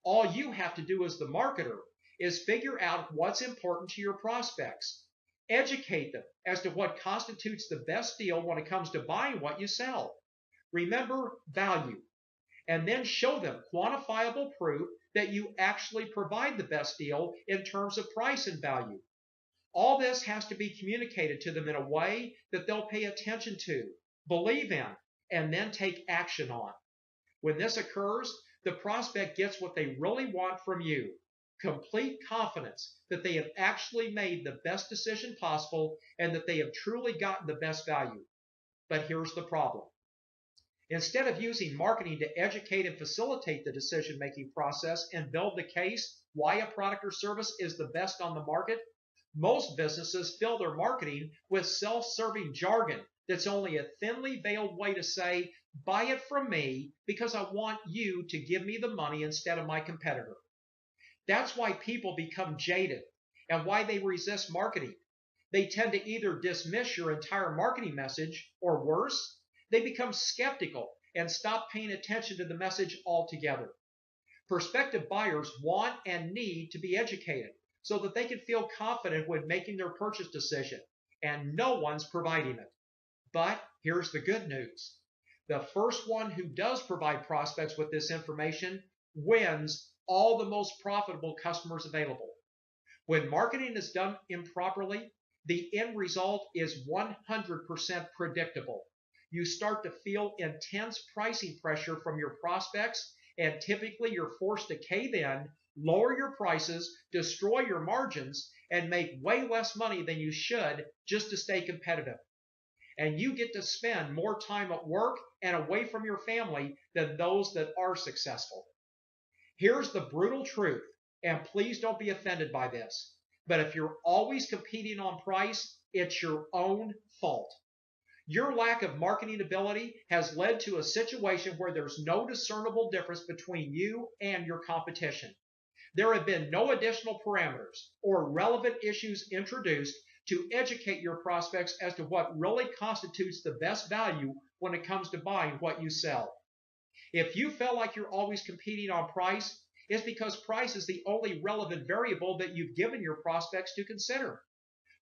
All you have to do as the marketer is figure out what's important to your prospects. Educate them as to what constitutes the best deal when it comes to buying what you sell. Remember value. And then show them quantifiable proof that you actually provide the best deal in terms of price and value. All this has to be communicated to them in a way that they'll pay attention to, believe in, and then take action on. When this occurs, the prospect gets what they really want from you, complete confidence that they have actually made the best decision possible and that they have truly gotten the best value. But here's the problem. Instead of using marketing to educate and facilitate the decision-making process and build the case why a product or service is the best on the market, most businesses fill their marketing with self-serving jargon that's only a thinly veiled way to say, buy it from me because I want you to give me the money instead of my competitor. That's why people become jaded and why they resist marketing. They tend to either dismiss your entire marketing message or worse, they become skeptical and stop paying attention to the message altogether. Prospective buyers want and need to be educated so that they can feel confident when making their purchase decision, and no one's providing it. But here's the good news. The first one who does provide prospects with this information wins all the most profitable customers available. When marketing is done improperly, the end result is 100% predictable. you start to feel intense pricing pressure from your prospects, and typically you're forced to cave in, lower your prices, destroy your margins, and make way less money than you should just to stay competitive. And you get to spend more time at work and away from your family than those that are successful. Here's the brutal truth, and please don't be offended by this, but if you're always competing on price, it's your own fault. Your lack of marketing ability has led to a situation where there's no discernible difference between you and your competition. There have been no additional parameters or relevant issues introduced to educate your prospects as to what really constitutes the best value when it comes to buying what you sell. If you feel like you're always competing on price, it's because price is the only relevant variable that you've given your prospects to consider.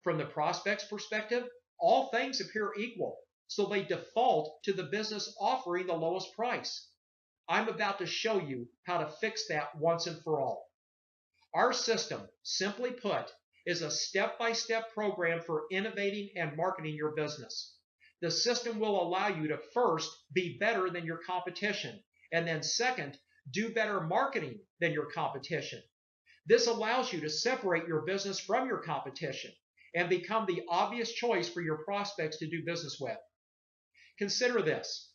From the prospect's perspective, all things appear equal, so they default to the business offering the lowest price. I'm about to show you how to fix that once and for all. Our system, simply put, is a step-by-step program for innovating and marketing your business. The system will allow you to first be better than your competition, and then second, do better marketing than your competition. This allows you to separate your business from your competition and become the obvious choice for your prospects to do business with. Consider this.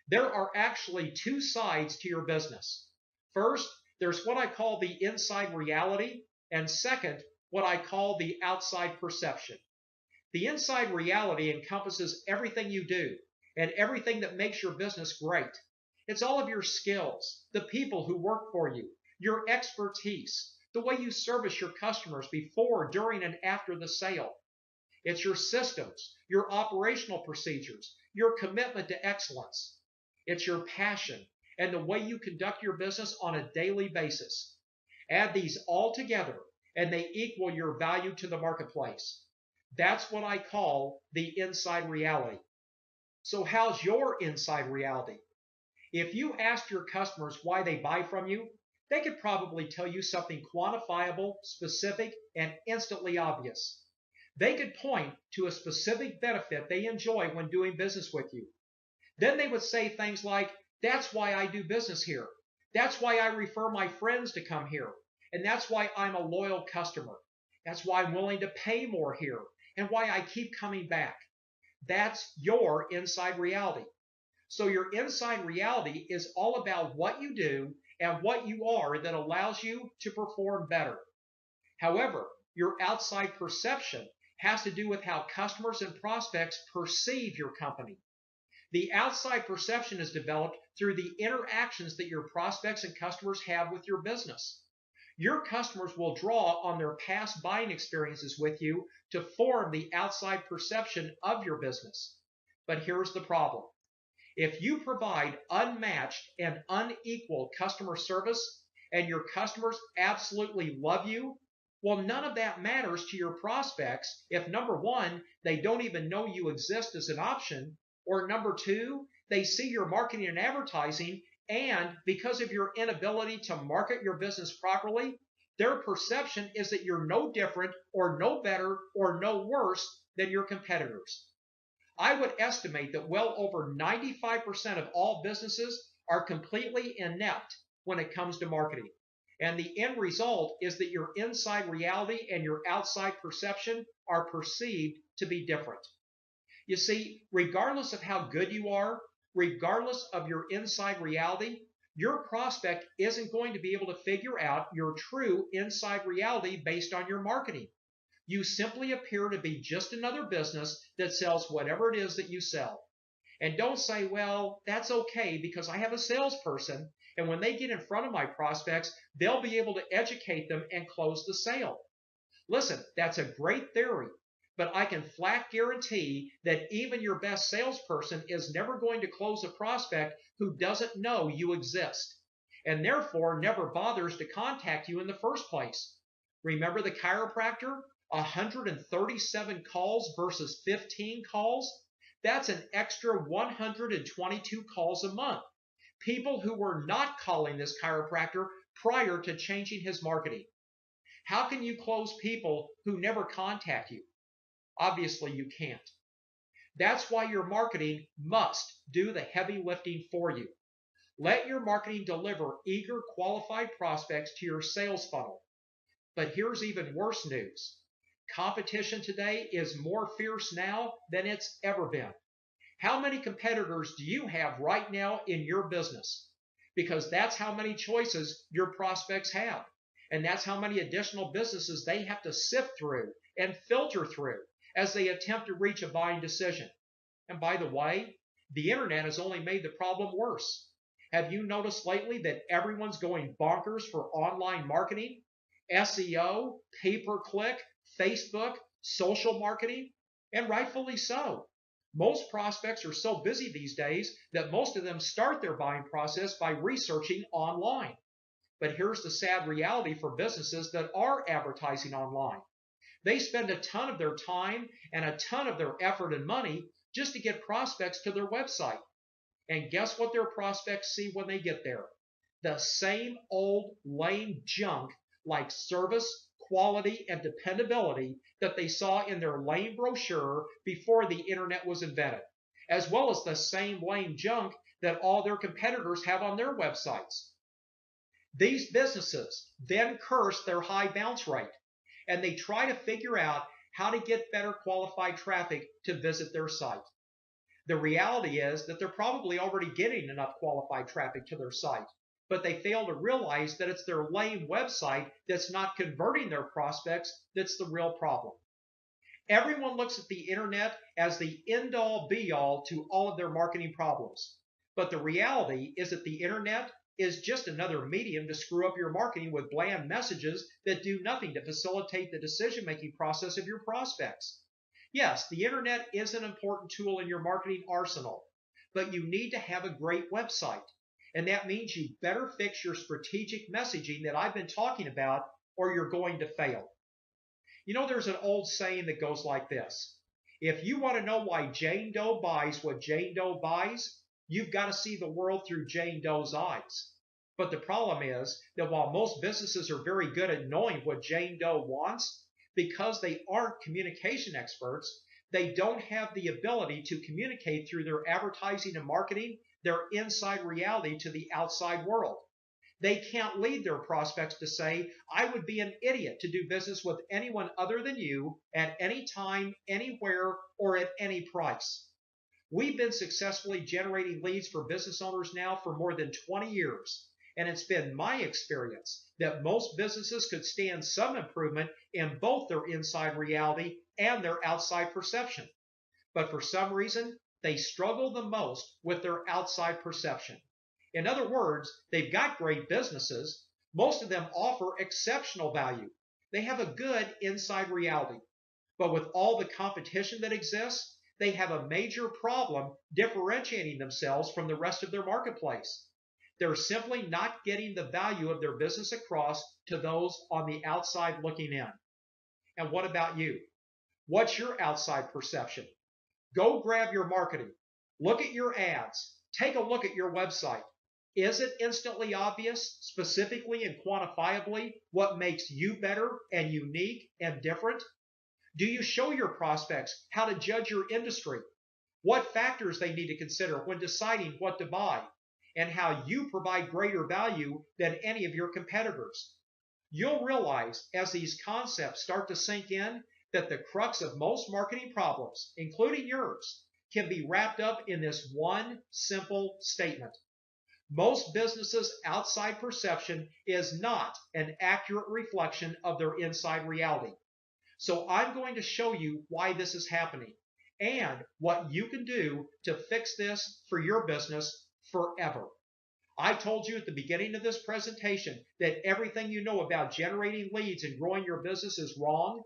There are actually two sides to your business. First, there's what I call the inside reality, and second, what I call the outside perception. The inside reality encompasses everything you do and everything that makes your business great. It's all of your skills, the people who work for you, your expertise, the way you service your customers before, during, and after the sale. It's your systems, your operational procedures, your commitment to excellence. It's your passion and the way you conduct your business on a daily basis. Add these all together and they equal your value to the marketplace. That's what I call the inside reality. So how's your inside reality? If you asked your customers why they buy from you, they could probably tell you something quantifiable, specific, and instantly obvious. They could point to a specific benefit they enjoy when doing business with you. Then they would say things like, that's why I do business here. That's why I refer my friends to come here. And that's why I'm a loyal customer. That's why I'm willing to pay more here and why I keep coming back. That's your inside reality. So your inside reality is all about what you do and what you are that allows you to perform better. However, your outside perception has to do with how customers and prospects perceive your company. The outside perception is developed through the interactions that your prospects and customers have with your business. Your customers will draw on their past buying experiences with you to form the outside perception of your business. But here's the problem. If you provide unmatched and unequal customer service and your customers absolutely love you, well, none of that matters to your prospects if, number one, they don't even know you exist as an option, or number two, they see your marketing and advertising, and because of your inability to market your business properly, their perception is that you're no different or no better or no worse than your competitors. I would estimate that well over 95% of all businesses are completely inept when it comes to marketing. And the end result is that your inside reality and your outside perception are perceived to be different. You see, regardless of how good you are, regardless of your inside reality, your prospect isn't going to be able to figure out your true inside reality based on your marketing. You simply appear to be just another business that sells whatever it is that you sell. And don't say, well, that's okay because I have a salesperson, and when they get in front of my prospects, they'll be able to educate them and close the sale. Listen, that's a great theory, but I can flat guarantee that even your best salesperson is never going to close a prospect who doesn't know you exist, and therefore never bothers to contact you in the first place. Remember the chiropractor? 137 calls versus 15 calls? That's an extra 122 calls a month. People who were not calling this chiropractor prior to changing his marketing. How can you close people who never contact you? Obviously, you can't. That's why your marketing must do the heavy lifting for you. Let your marketing deliver eager, qualified prospects to your sales funnel. But here's even worse news. Competition today is more fierce now than it's ever been. How many competitors do you have right now in your business? Because that's how many choices your prospects have. And that's how many additional businesses they have to sift through and filter through as they attempt to reach a buying decision. And by the way, the internet has only made the problem worse. Have you noticed lately that everyone's going bonkers for online marketing, SEO, pay-per-click, Facebook, social marketing? And rightfully so. Most prospects are so busy these days that most of them start their buying process by researching online. But here's the sad reality for businesses that are advertising online. They spend a ton of their time and a ton of their effort and money just to get prospects to their website. And guess what their prospects see when they get there? The same old lame junk like service, quality, and dependability that they saw in their lame brochure before the internet was invented, as well as the same lame junk that all their competitors have on their websites. These businesses then curse their high bounce rate, and they try to figure out how to get better qualified traffic to visit their site. The reality is that they're probably already getting enough qualified traffic to their site, but they fail to realize that it's their lame website that's not converting their prospects that's the real problem. Everyone looks at the internet as the end-all be-all to all of their marketing problems. But the reality is that the internet is just another medium to screw up your marketing with bland messages that do nothing to facilitate the decision-making process of your prospects. Yes, the internet is an important tool in your marketing arsenal, but you need to have a great website. And that means you better fix your strategic messaging that I've been talking about, or you're going to fail. You know, there's an old saying that goes like this. If you want to know why Jane Doe buys what Jane Doe buys, you've got to see the world through Jane Doe's eyes. But the problem is that while most businesses are very good at knowing what Jane Doe wants, because they aren't communication experts, they don't have the ability to communicate through their advertising and marketing their inside reality to the outside world. They can't lead their prospects to say, I would be an idiot to do business with anyone other than you at any time, anywhere, or at any price. We've been successfully generating leads for business owners now for more than 20 years. And it's been my experience that most businesses could stand some improvement in both their inside reality and their outside perception. But for some reason, they struggle the most with their outside perception. In other words, they've got great businesses. Most of them offer exceptional value. They have a good inside reality. But with all the competition that exists, they have a major problem differentiating themselves from the rest of their marketplace. They're simply not getting the value of their business across to those on the outside looking in. And what about you? What's your outside perception? Go grab your marketing. Look at your ads. Take a look at your website. Is it instantly obvious, specifically and quantifiably, what makes you better and unique and different? Do you show your prospects how to judge your industry, what factors they need to consider when deciding what to buy, and how you provide greater value than any of your competitors? You'll realize as these concepts start to sink in that the crux of most marketing problems, including yours, can be wrapped up in this one simple statement. Most businesses' outside perception is not an accurate reflection of their inside reality. So I'm going to show you why this is happening and what you can do to fix this for your business forever. I told you at the beginning of this presentation that everything you know about generating leads and growing your business is wrong.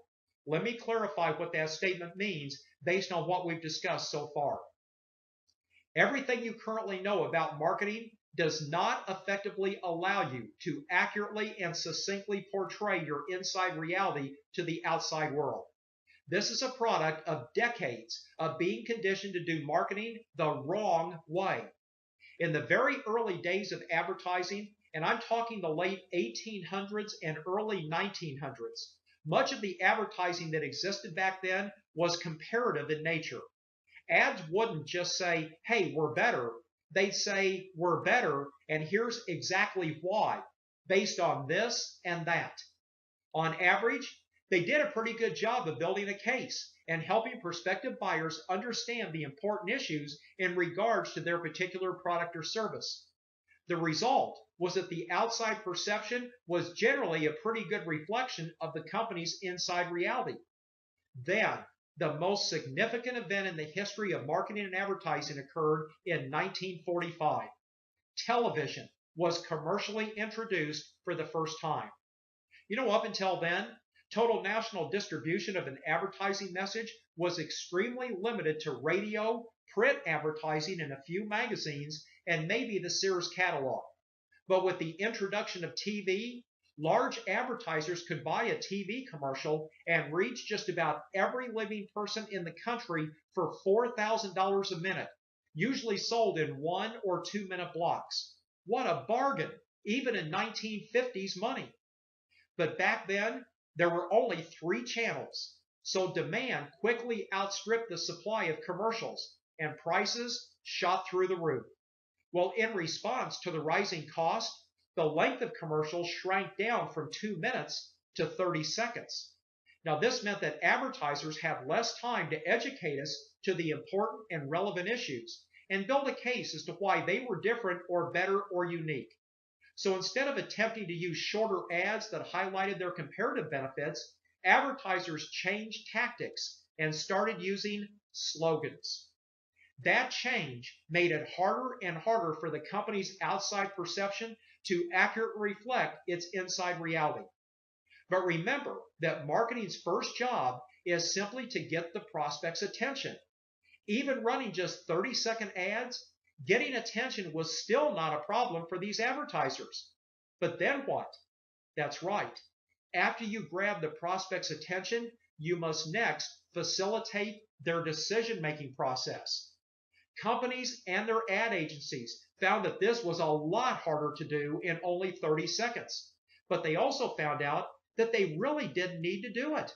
Let me clarify what that statement means based on what we've discussed so far. Everything you currently know about marketing does not effectively allow you to accurately and succinctly portray your inside reality to the outside world. This is a product of decades of being conditioned to do marketing the wrong way. In the very early days of advertising, and I'm talking the late 1800s and early 1900s, much of the advertising that existed back then was comparative in nature. Ads wouldn't just say, hey, we're better. They'd say, we're better, and here's exactly why, based on this and that. On average, they did a pretty good job of building a case and helping prospective buyers understand the important issues in regards to their particular product or service. The result was that the outside perception was generally a pretty good reflection of the company's inside reality. Then, the most significant event in the history of marketing and advertising occurred in 1945. Television was commercially introduced for the first time. Up until then, total national distribution of an advertising message was extremely limited to radio, print advertising in a few magazines, and maybe the Sears catalog. But with the introduction of TV, large advertisers could buy a TV commercial and reach just about every living person in the country for $4,000 a minute, usually sold in 1 or 2 minute blocks. What a bargain, even in 1950s money. But back then, there were only 3 channels, so demand quickly outstripped the supply of commercials, and prices shot through the roof. Well, in response to the rising cost, the length of commercials shrank down from 2 minutes to 30 seconds. Now, this meant that advertisers had less time to educate us to the important and relevant issues and build a case as to why they were different or better or unique. So instead of attempting to use shorter ads that highlighted their comparative benefits, advertisers changed tactics and started using slogans. That change made it harder and harder for the company's outside perception to accurately reflect its inside reality. But remember that marketing's first job is simply to get the prospect's attention. Even running just 30-second ads, getting attention was still not a problem for these advertisers. But then what? That's right. After you grab the prospect's attention, you must next facilitate their decision-making process. Companies and their ad agencies found that this was a lot harder to do in only 30 seconds. But they also found out that they really didn't need to do it,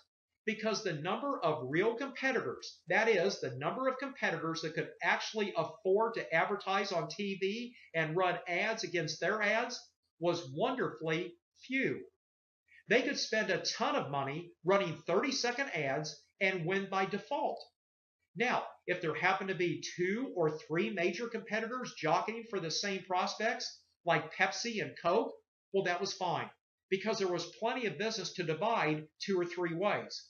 because the number of real competitors, that is, the number of competitors that could actually afford to advertise on TV and run ads against their ads, was wonderfully few. They could spend a ton of money running 30-second ads and win by default. Now, if there happened to be 2 or 3 major competitors jockeying for the same prospects, like Pepsi and Coke, well, that was fine, because there was plenty of business to divide 2 or 3 ways.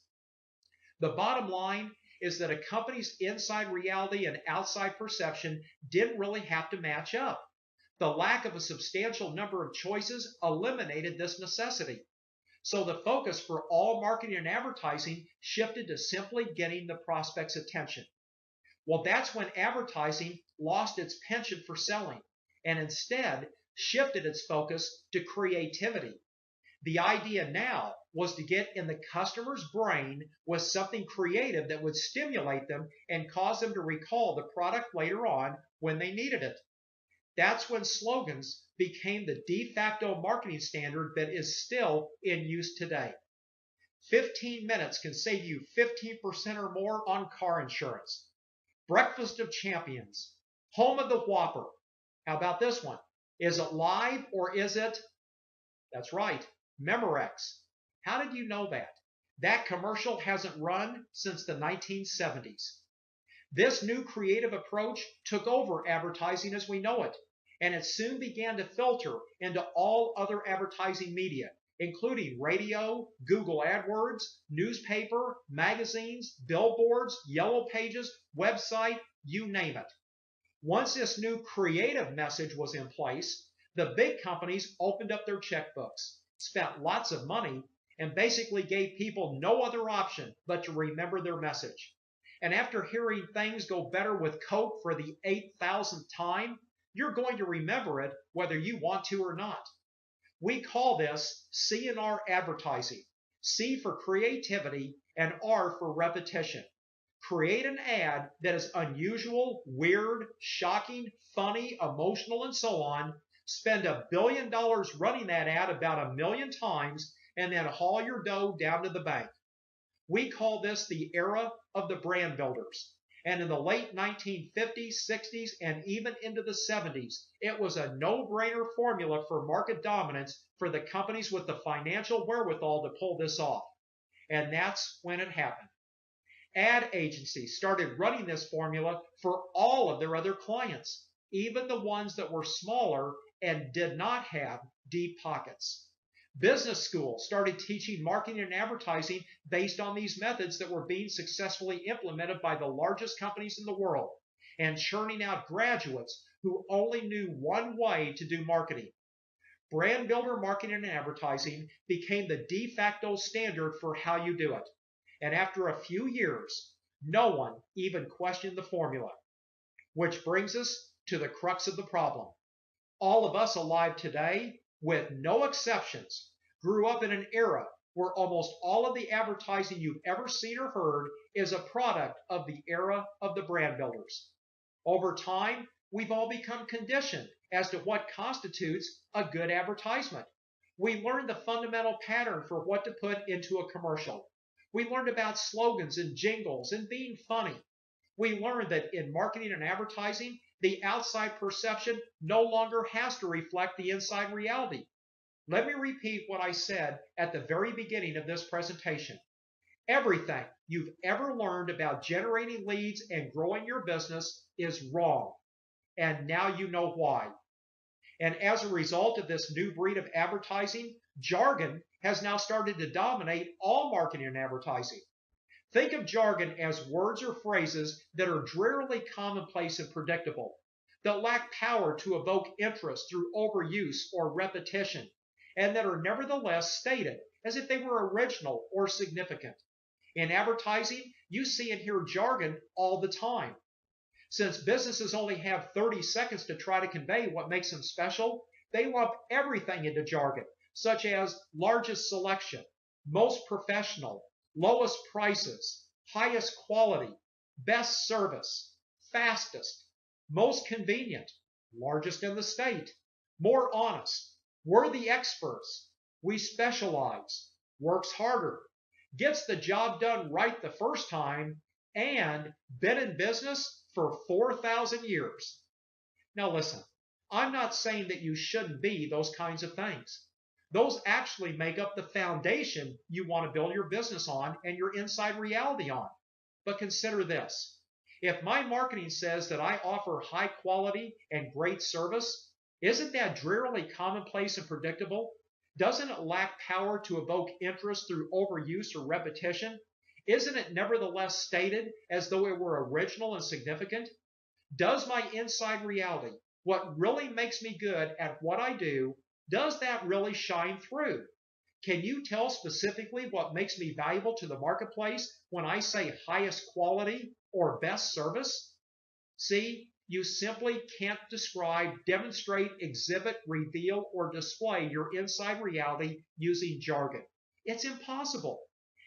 The bottom line is that a company's inside reality and outside perception didn't really have to match up. The lack of a substantial number of choices eliminated this necessity. So the focus for all marketing and advertising shifted to simply getting the prospect's attention. Well, that's when advertising lost its penchant for selling and instead shifted its focus to creativity. The idea now was to get in the customer's brain with something creative that would stimulate them and cause them to recall the product later on when they needed it. That's when slogans became the de facto marketing standard that is still in use today. 15 minutes can save you 15% or more on car insurance. Breakfast of Champions. Home of the Whopper. How about this one? Is it live or is it? That's right, Memorex. How did you know that? That commercial hasn't run since the 1970s. This new creative approach took over advertising as we know it, and it soon began to filter into all other advertising media, including radio, Google AdWords, newspaper, magazines, billboards, yellow pages, website, you name it. Once this new creative message was in place, the big companies opened up their checkbooks, spent lots of money, and basically gave people no other option but to remember their message. And after hearing things go better with Coke for the 8,000th time, you're going to remember it whether you want to or not. We call this C&R advertising. C for creativity and R for repetition. Create an ad that is unusual, weird, shocking, funny, emotional, and so on. Spend $1 billion running that ad about 1 million times and then haul your dough down to the bank. We call this the era of the brand builders. And in the late 1950s, 60s, and even into the 70s, it was a no-brainer formula for market dominance for the companies with the financial wherewithal to pull this off. And that's when it happened. Ad agencies started running this formula for all of their other clients, even the ones that were smaller and did not have deep pockets. Business schools started teaching marketing and advertising based on these methods that were being successfully implemented by the largest companies in the world and churning out graduates who only knew one way to do marketing. Brand builder marketing and advertising became the de facto standard for how you do it. And after a few years, no one even questioned the formula. Which brings us to the crux of the problem. All of us alive today, with no exceptions, grew up in an era where almost all of the advertising you've ever seen or heard is a product of the era of the brand builders. Over time, we've all become conditioned as to what constitutes a good advertisement. We learned the fundamental pattern for what to put into a commercial. We learned about slogans and jingles and being funny. We learned that in marketing and advertising, the outside perception no longer has to reflect the inside reality. Let me repeat what I said at the very beginning of this presentation. Everything you've ever learned about generating leads and growing your business is wrong. And now you know why. And as a result of this new breed of advertising, jargon has now started to dominate all marketing and advertising. Think of jargon as words or phrases that are drearily commonplace and predictable, that lack power to evoke interest through overuse or repetition, and that are nevertheless stated as if they were original or significant. In advertising, you see and hear jargon all the time. Since businesses only have 30 seconds to try to convey what makes them special, they lump everything into jargon, such as largest selection, most professional, lowest prices, highest quality, best service, fastest, most convenient, largest in the state, more honest, we're the experts, we specialize, works harder, gets the job done right the first time, and been in business for 4,000 years. Now listen, I'm not saying that you shouldn't be those kinds of things. Those actually make up the foundation you want to build your business on and your inside reality on. But consider this. If my marketing says that I offer high quality and great service, isn't that drearily commonplace and predictable? Doesn't it lack power to evoke interest through overuse or repetition? Isn't it nevertheless stated as though it were original and significant? Does my inside reality, what really makes me good at what I do, does that really shine through? Can you tell specifically what makes me valuable to the marketplace when I say highest quality or best service? See, you simply can't describe, demonstrate, exhibit, reveal, or display your inside reality using jargon. It's impossible.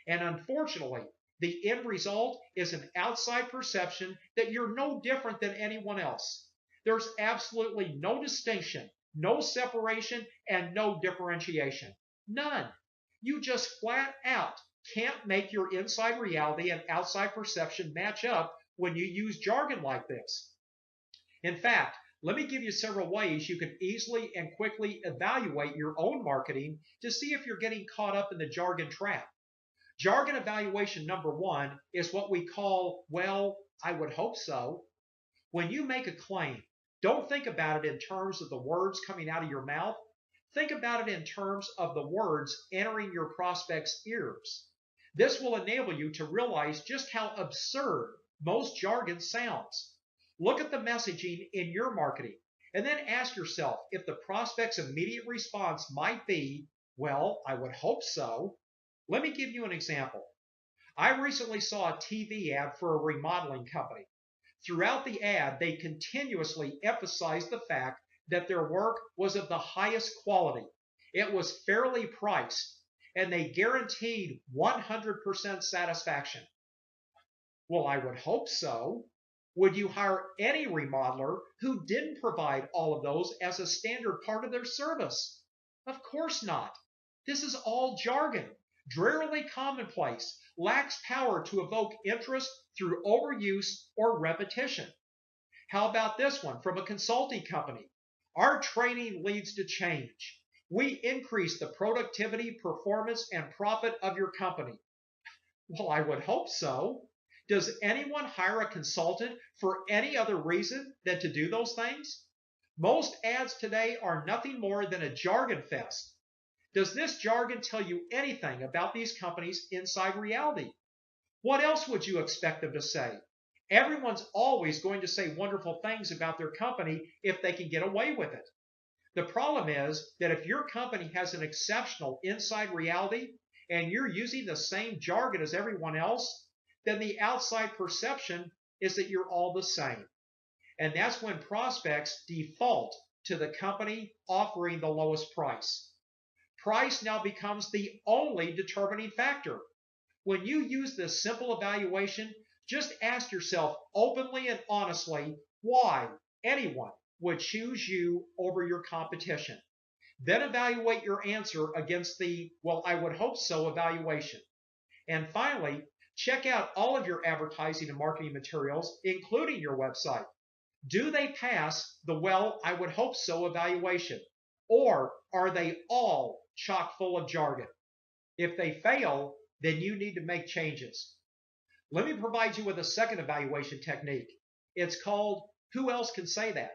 And unfortunately, the end result is an outside perception that you're no different than anyone else. There's absolutely no distinction, no separation, and no differentiation. None. You just flat out can't make your inside reality and outside perception match up when you use jargon like this. In fact, let me give you several ways you can easily and quickly evaluate your own marketing to see if you're getting caught up in the jargon trap. Jargon evaluation number one is what we call, well, I would hope so. When you make a claim, don't think about it in terms of the words coming out of your mouth. Think about it in terms of the words entering your prospect's ears. This will enable you to realize just how absurd most jargon sounds. Look at the messaging in your marketing and then ask yourself if the prospect's immediate response might be, well, I would hope so. Let me give you an example. I recently saw a TV ad for a remodeling company. Throughout the ad, they continuously emphasized the fact that their work was of the highest quality. It was fairly priced, and they guaranteed 100% satisfaction. Well, I would hope so. Would you hire any remodeler who didn't provide all of those as a standard part of their service? Of course not. This is all jargon. drearily commonplace, lacks power to evoke interest through overuse or repetition. How about this one from a consulting company? Our training leads to change. We increase the productivity, performance, and profit of your company. Well, I would hope so. Does anyone hire a consultant for any other reason than to do those things? Most ads today are nothing more than a jargon fest. Does this jargon tell you anything about these companies' inside reality? What else would you expect them to say? Everyone's always going to say wonderful things about their company if they can get away with it. The problem is that if your company has an exceptional inside reality and you're using the same jargon as everyone else, then the outside perception is that you're all the same. And that's when prospects default to the company offering the lowest price. Price now becomes the only determining factor. When you use this simple evaluation, just ask yourself openly and honestly why anyone would choose you over your competition. Then evaluate your answer against the, well, I would hope so evaluation. And finally, check out all of your advertising and marketing materials, including your website. Do they pass the, well, I would hope so evaluation? Or are they all chock full of jargon? If they fail, then you need to make changes. Let me provide you with a second evaluation technique. It's called Who Else Can Say That?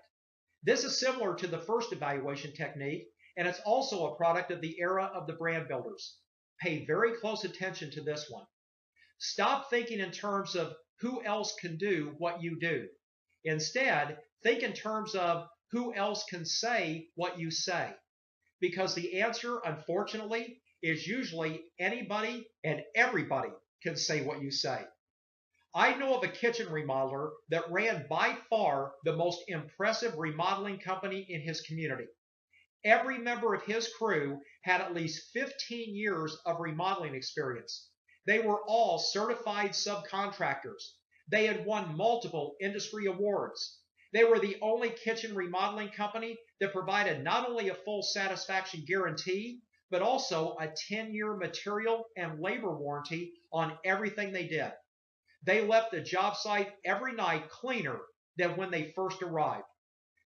This is similar to the first evaluation technique, and it's also a product of the era of the brand builders. Pay very close attention to this one. Stop thinking in terms of who else can do what you do. Instead, think in terms of who else can say what you say. Because the answer, unfortunately, is usually anybody and everybody can say what you say. I know of a kitchen remodeler that ran by far the most impressive remodeling company in his community. Every member of his crew had at least 15 years of remodeling experience. They were all certified subcontractors. They had won multiple industry awards. They were the only kitchen remodeling company that provided not only a full satisfaction guarantee, but also a 10-year material and labor warranty on everything they did. They left the job site every night cleaner than when they first arrived.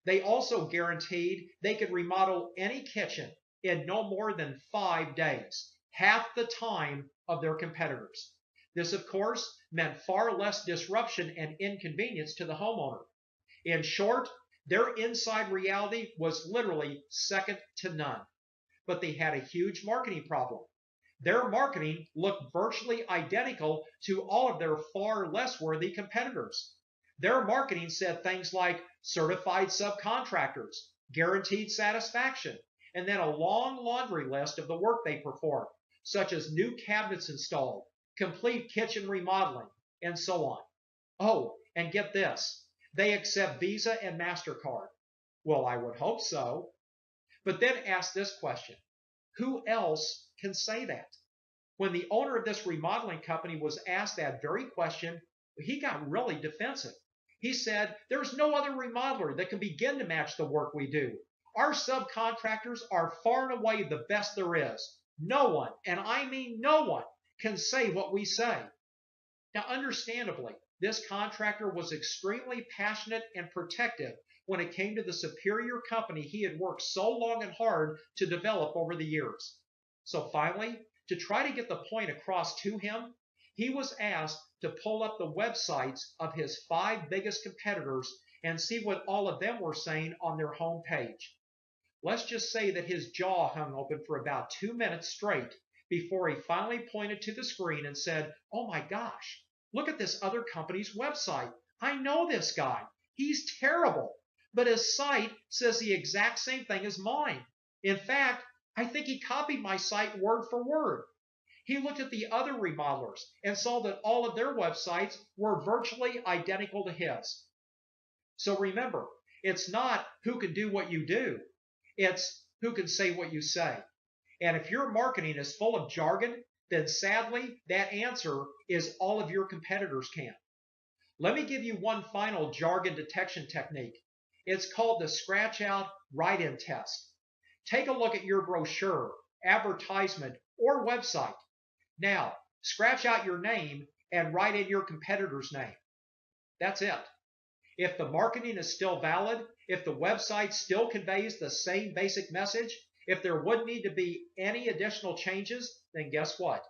They also guaranteed they could remodel any kitchen in no more than 5 days, half the time of their competitors. This, of course, meant far less disruption and inconvenience to the homeowner. In short, their inside reality was literally second to none. But they had a huge marketing problem. Their marketing looked virtually identical to all of their far less worthy competitors. Their marketing said things like certified subcontractors, guaranteed satisfaction, and then a long laundry list of the work they performed, such as new cabinets installed, complete kitchen remodeling, and so on. Oh, and get this, they accept Visa and MasterCard. Well, I would hope so. But then ask this question. Who else can say that? When the owner of this remodeling company was asked that very question, he got really defensive. He said, there's no other remodeler that can begin to match the work we do. Our subcontractors are far and away the best there is. No one, and I mean no one, can say what we say. Now, understandably, this contractor was extremely passionate and protective when it came to the superior company he had worked so long and hard to develop over the years. So finally, to try to get the point across to him, he was asked to pull up the websites of his 5 biggest competitors and see what all of them were saying on their home page. Let's just say that his jaw hung open for about 2 minutes straight before he finally pointed to the screen and said, "Oh my gosh, look at this other company's website. I know this guy. He's terrible. But his site says the exact same thing as mine. In fact, I think he copied my site word for word." He looked at the other remodelers and saw that all of their websites were virtually identical to his. So remember, it's not who can do what you do. It's who can say what you say. And if your marketing is full of jargon, then sadly, that answer is all of your competitors can. Let me give you one final jargon detection technique. It's called the scratch out write-in test. Take a look at your brochure, advertisement, or website. Now, scratch out your name and write in your competitor's name. That's it. If the marketing is still valid, if the website still conveys the same basic message, if there wouldn't need to be any additional changes, then guess what?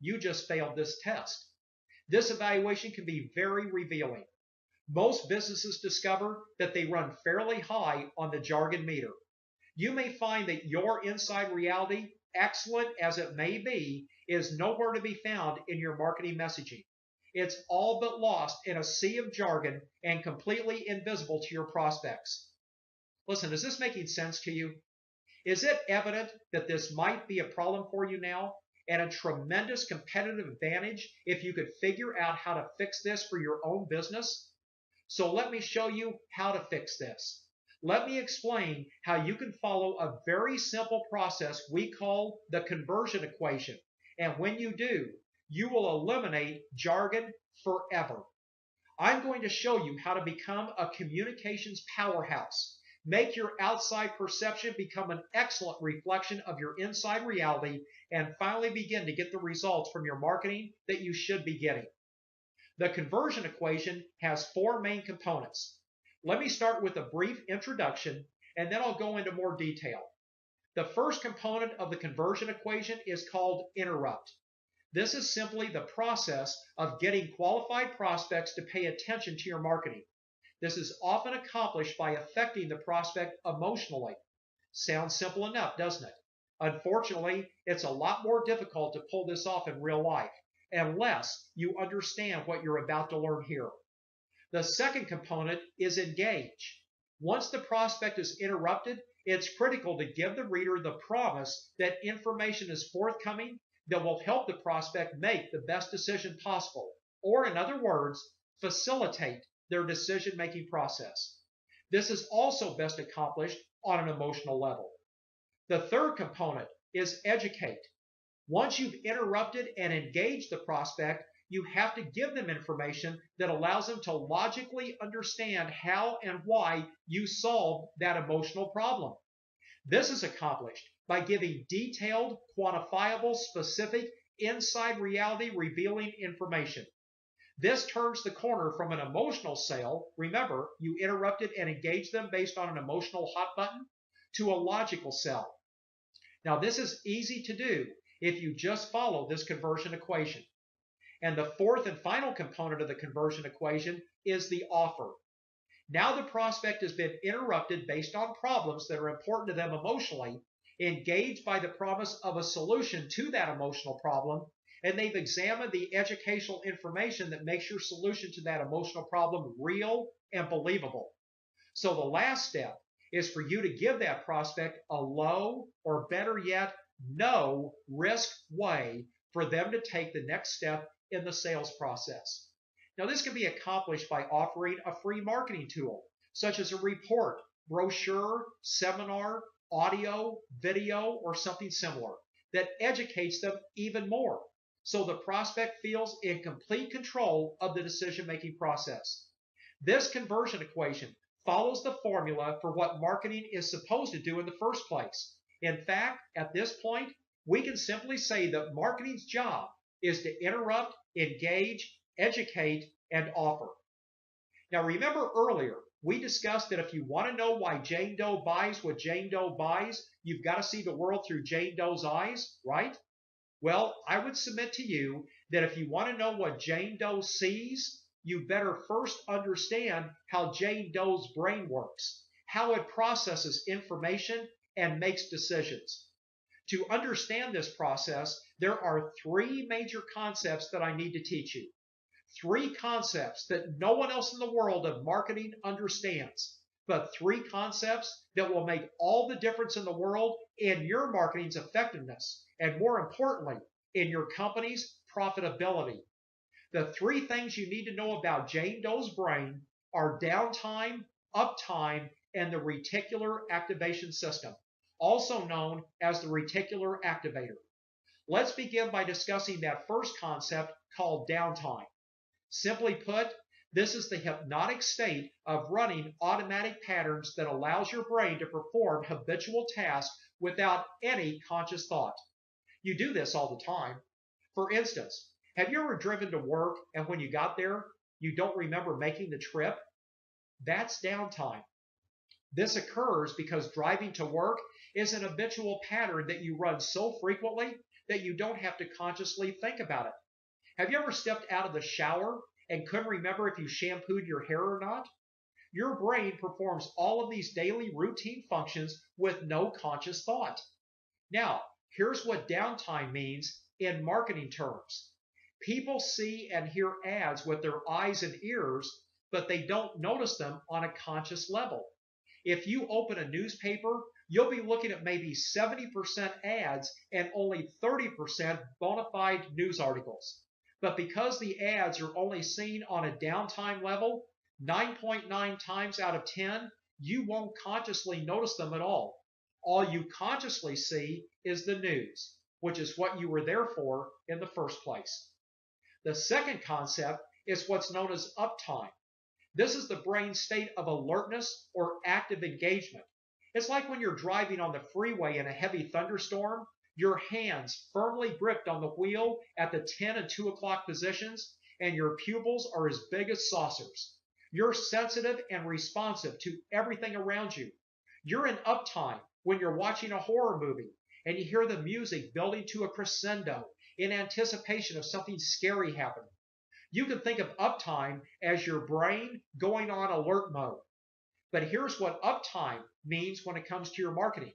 You just failed this test. This evaluation can be very revealing. Most businesses discover that they run fairly high on the jargon meter. You may find that your inside reality, excellent as it may be, is nowhere to be found in your marketing messaging. It's all but lost in a sea of jargon and completely invisible to your prospects. Listen, is this making sense to you? Is it evident that this might be a problem for you now and a tremendous competitive advantage if you could figure out how to fix this for your own business? So let me show you how to fix this. Let me explain how you can follow a very simple process we call the conversion equation. And when you do, you will eliminate jargon forever. I'm going to show you how to become a communications powerhouse. Make your outside perception become an excellent reflection of your inside reality, and finally begin to get the results from your marketing that you should be getting. The conversion equation has four main components. Let me start with a brief introduction, and then I'll go into more detail. The first component of the conversion equation is called interrupt. This is simply the process of getting qualified prospects to pay attention to your marketing. This is often accomplished by affecting the prospect emotionally. Sounds simple enough, doesn't it? Unfortunately, it's a lot more difficult to pull this off in real life, unless you understand what you're about to learn here. The second component is engage. Once the prospect is interrupted, it's critical to give the reader the promise that information is forthcoming that will help the prospect make the best decision possible, or in other words, facilitate their decision-making process. This is also best accomplished on an emotional level. The third component is educate. Once you've interrupted and engaged the prospect, you have to give them information that allows them to logically understand how and why you solved that emotional problem. This is accomplished by giving detailed, quantifiable, specific, inside reality revealing information. This turns the corner from an emotional sale, remember, you interrupted and engaged them based on an emotional hot button, to a logical sell. Now, this is easy to do if you just follow this conversion equation. And the fourth and final component of the conversion equation is the offer. Now the prospect has been interrupted based on problems that are important to them emotionally, engaged by the promise of a solution to that emotional problem, and they've examined the educational information that makes your solution to that emotional problem real and believable. So the last step is for you to give that prospect a low, or better yet, no risk way for them to take the next step in the sales process. Now, this can be accomplished by offering a free marketing tool, such as a report, brochure, seminar, audio, video, or something similar that educates them even more, so the prospect feels in complete control of the decision-making process. This conversion equation follows the formula for what marketing is supposed to do in the first place. In fact, at this point, we can simply say that marketing's job is to interrupt, engage, educate, and offer. Now, remember earlier, we discussed that if you want to know why Jane Doe buys what Jane Doe buys, you've got to see the world through Jane Doe's eyes, right? Well, I would submit to you that if you want to know what Jane Doe sees, you better first understand how Jane Doe's brain works, how it processes information and makes decisions. To understand this process, there are three major concepts that I need to teach you. Three concepts that no one else in the world of marketing understands, but three concepts that will make all the difference in the world in your marketing's effectiveness, and more importantly, in your company's profitability. The three things you need to know about Jane Doe's brain are downtime, uptime, and the reticular activation system, also known as the reticular activator. Let's begin by discussing that first concept called downtime. Simply put, this is the hypnotic state of running automatic patterns that allows your brain to perform habitual tasks without any conscious thought. You do this all the time. For instance, have you ever driven to work and when you got there, you don't remember making the trip? That's downtime. This occurs because driving to work is an habitual pattern that you run so frequently that you don't have to consciously think about it. Have you ever stepped out of the shower and couldn't remember if you shampooed your hair or not? Your brain performs all of these daily routine functions with no conscious thought. Now, here's what downtime means in marketing terms. People see and hear ads with their eyes and ears, but they don't notice them on a conscious level. If you open a newspaper, you'll be looking at maybe 70% ads and only 30% bona fide news articles. But because the ads are only seen on a downtime level, 9.9 times out of 10, you won't consciously notice them at all. All you consciously see is the news, which is what you were there for in the first place. The second concept is what's known as uptime. This is the brain's state of alertness or active engagement. It's like when you're driving on the freeway in a heavy thunderstorm, your hands firmly gripped on the wheel at the 10 and 2 o'clock positions, and your pupils are as big as saucers. You're sensitive and responsive to everything around you. You're in uptime when you're watching a horror movie and you hear the music building to a crescendo in anticipation of something scary happening. You can think of uptime as your brain going on alert mode. But here's what uptime means when it comes to your marketing.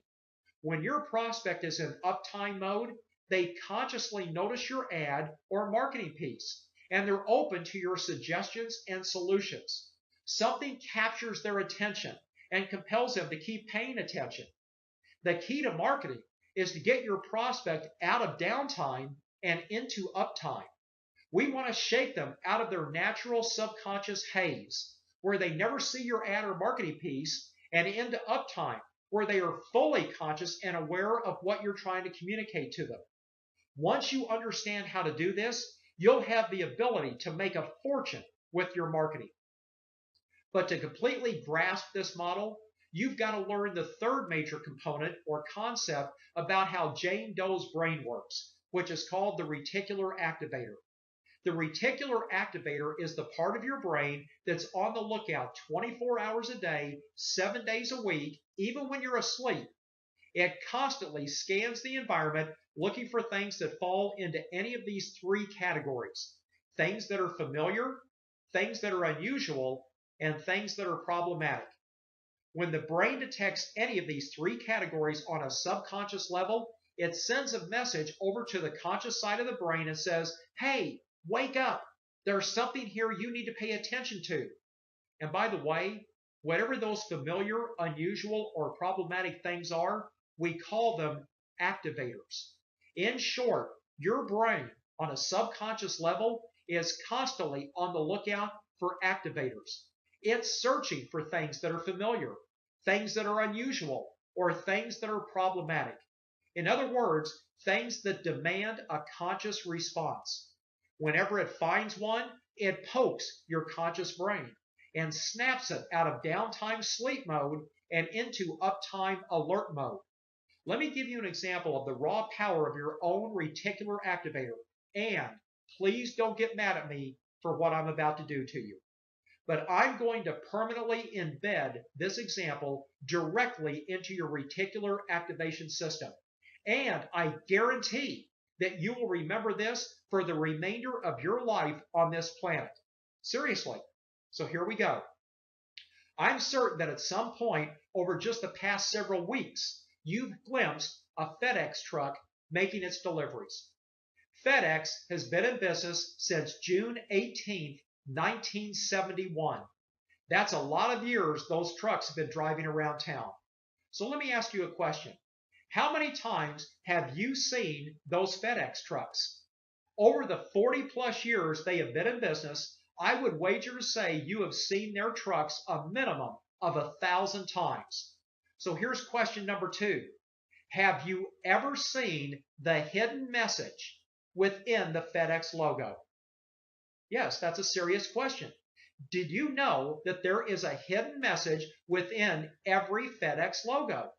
When your prospect is in uptime mode, they consciously notice your ad or marketing piece, and they're open to your suggestions and solutions. Something captures their attention and compels them to keep paying attention. The key to marketing is to get your prospect out of downtime and into uptime. We want to shake them out of their natural subconscious haze, where they never see your ad or marketing piece, and into uptime, where they are fully conscious and aware of what you're trying to communicate to them. Once you understand how to do this, you'll have the ability to make a fortune with your marketing. But to completely grasp this model, you've got to learn the third major component or concept about how Jane Doe's brain works, which is called the reticular activator. The reticular activator is the part of your brain that's on the lookout 24 hours a day, 7 days a week, even when you're asleep. It constantly scans the environment looking for things that fall into any of these three categories. Things that are familiar, things that are unusual, and things that are problematic. When the brain detects any of these three categories on a subconscious level, it sends a message over to the conscious side of the brain and says, hey, wake up. There's something here you need to pay attention to. And by the way, whatever those familiar, unusual, or problematic things are, we call them activators. In short, your brain on a subconscious level is constantly on the lookout for activators. It's searching for things that are familiar, things that are unusual, or things that are problematic. In other words, things that demand a conscious response. Whenever it finds one, it pokes your conscious brain and snaps it out of downtime sleep mode and into uptime alert mode. Let me give you an example of the raw power of your own reticular activator. And please don't get mad at me for what I'm about to do to you. But I'm going to permanently embed this example directly into your reticular activation system. And I guarantee that you will remember this for the remainder of your life on this planet. Seriously. So here we go. I'm certain that at some point over just the past several weeks, you've glimpsed a FedEx truck making its deliveries. FedEx has been in business since June 18th, 1971. That's a lot of years those trucks have been driving around town. So let me ask you a question. How many times have you seen those FedEx trucks? Over the 40 plus years they have been in business, I would wager to say you have seen their trucks a minimum of 1,000 times. So here's question number 2. Have you ever seen the hidden message within the FedEx logo? Yes, that's a serious question. Did you know that there is a hidden message within every FedEx logo?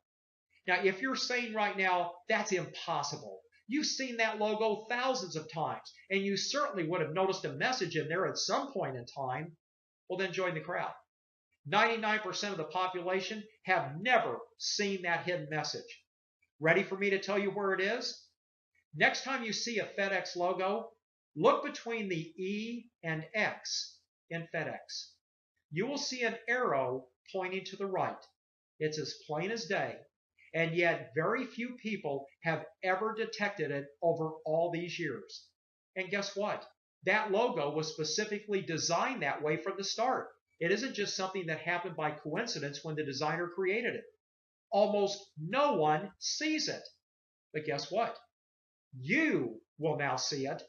Now, if you're saying right now, that's impossible, You've seen that logo thousands of times, and you certainly would have noticed a message in there at some point in time. Well, then join the crowd. 99% of the population have never seen that hidden message. Ready for me to tell you where it is? Next time you see a FedEx logo, look between the E and X in FedEx. You will see an arrow pointing to the right. It's as plain as day, and yet very few people have ever detected it over all these years. And guess what? That logo was specifically designed that way from the start. It isn't just something that happened by coincidence when the designer created it. Almost no one sees it. But guess what? You will now see it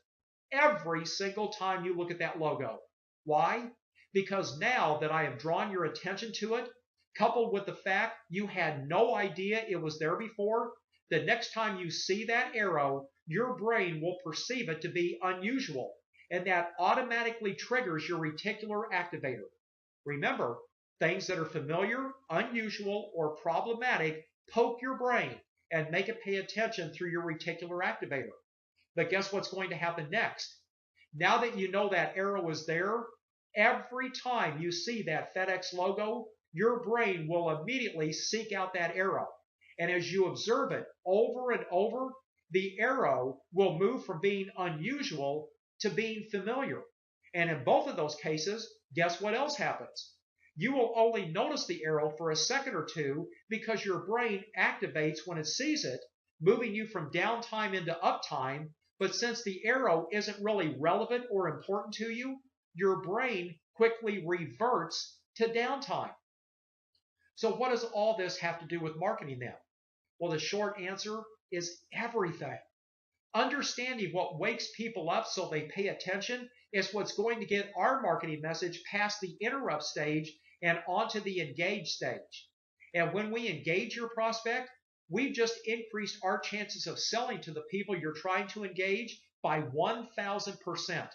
every single time you look at that logo. Why? Because now that I have drawn your attention to it, coupled with the fact you had no idea it was there before, the next time you see that arrow, your brain will perceive it to be unusual, and that automatically triggers your reticular activator. Remember, things that are familiar, unusual, or problematic poke your brain and make it pay attention through your reticular activator. But guess what's going to happen next? Now that you know that arrow is there, every time you see that FedEx logo, your brain will immediately seek out that arrow. And as you observe it over and over, the arrow will move from being unusual to being familiar. And in both of those cases, guess what else happens? You will only notice the arrow for a second or two because your brain activates when it sees it, moving you from downtime into uptime. But since the arrow isn't really relevant or important to you, your brain quickly reverts to downtime. So what does all this have to do with marketing then? Well, the short answer is everything. Understanding what wakes people up so they pay attention is what's going to get our marketing message past the interrupt stage and onto the engage stage. And when we engage your prospect, we've just increased our chances of selling to the people you're trying to engage by 1,000%.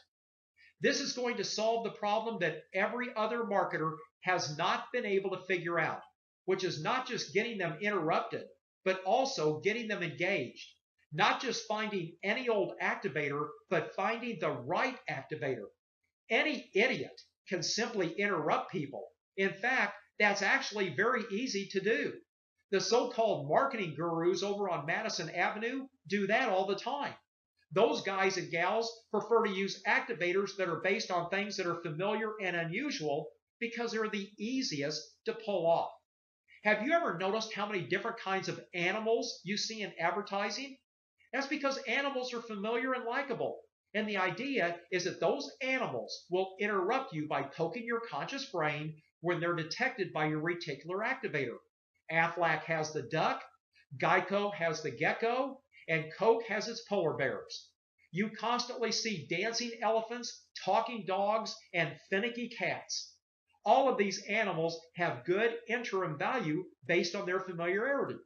This is going to solve the problem that every other marketer has not been able to figure out, which is not just getting them interrupted, but also getting them engaged. Not just finding any old activator, but finding the right activator. Any idiot can simply interrupt people. In fact, that's actually very easy to do. The so-called marketing gurus over on Madison Avenue do that all the time. Those guys and gals prefer to use activators that are based on things that are familiar and unusual because they're the easiest to pull off. Have you ever noticed how many different kinds of animals you see in advertising? That's because animals are familiar and likable. And the idea is that those animals will interrupt you by poking your conscious brain when they're detected by your reticular activator. Aflac has the duck, Geico has the gecko, and Coke has its polar bears. You constantly see dancing elephants, talking dogs, and finicky cats. All of these animals have good interim value based on their familiarity.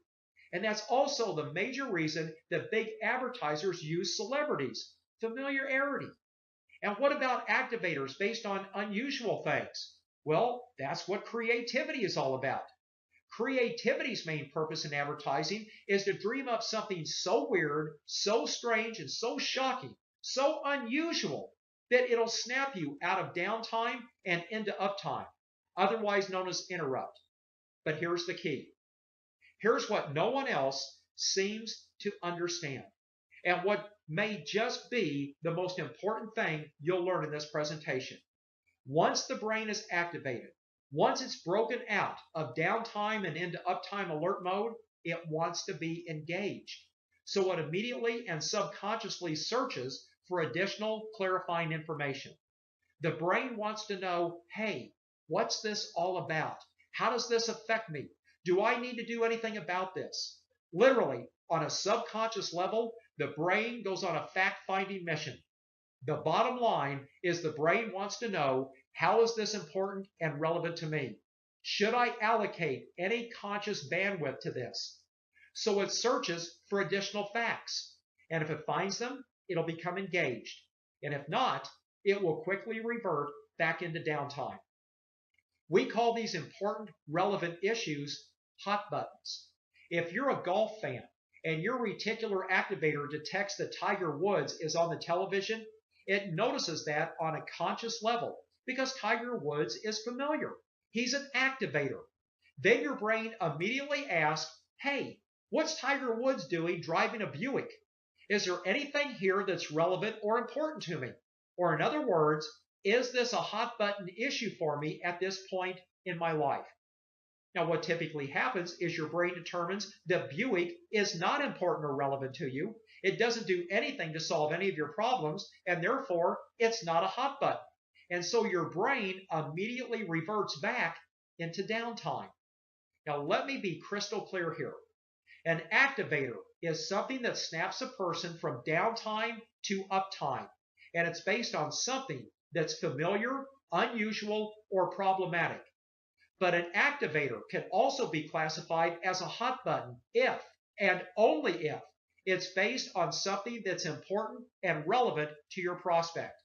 And that's also the major reason that big advertisers use celebrities, familiarity. And what about activators based on unusual things? Well, that's what creativity is all about. Creativity's main purpose in advertising is to dream up something so weird, so strange, and so shocking, so unusual, that it'll snap you out of downtime and into uptime, otherwise known as interrupt. But here's the key. Here's what no one else seems to understand, and what may just be the most important thing you'll learn in this presentation. Once the brain is activated, once it's broken out of downtime and into uptime alert mode, it wants to be engaged. So it immediately and subconsciously searches for additional clarifying information. The brain wants to know, hey, what's this all about? How does this affect me? Do I need to do anything about this? Literally, on a subconscious level, the brain goes on a fact-finding mission. The bottom line is the brain wants to know, how is this important and relevant to me? Should I allocate any conscious bandwidth to this? So it searches for additional facts. And if it finds them, it'll become engaged. And if not, it will quickly revert back into downtime. We call these important, relevant issues hot buttons. If you're a golf fan and your reticular activator detects that Tiger Woods is on the television, it notices that on a conscious level because Tiger Woods is familiar. He's an activator. Then your brain immediately asks, hey, what's Tiger Woods doing driving a Buick? Is there anything here that's relevant or important to me? Or in other words, is this a hot button issue for me at this point in my life? Now, what typically happens is your brain determines that Buick is not important or relevant to you. It doesn't do anything to solve any of your problems, and therefore, it's not a hot button. And so your brain immediately reverts back into downtime. Now, let me be crystal clear here. An activator is something that snaps a person from downtime to uptime, and it's based on something that's familiar, unusual, or problematic. But an activator can also be classified as a hot button if, and only if, it's based on something that's important and relevant to your prospect.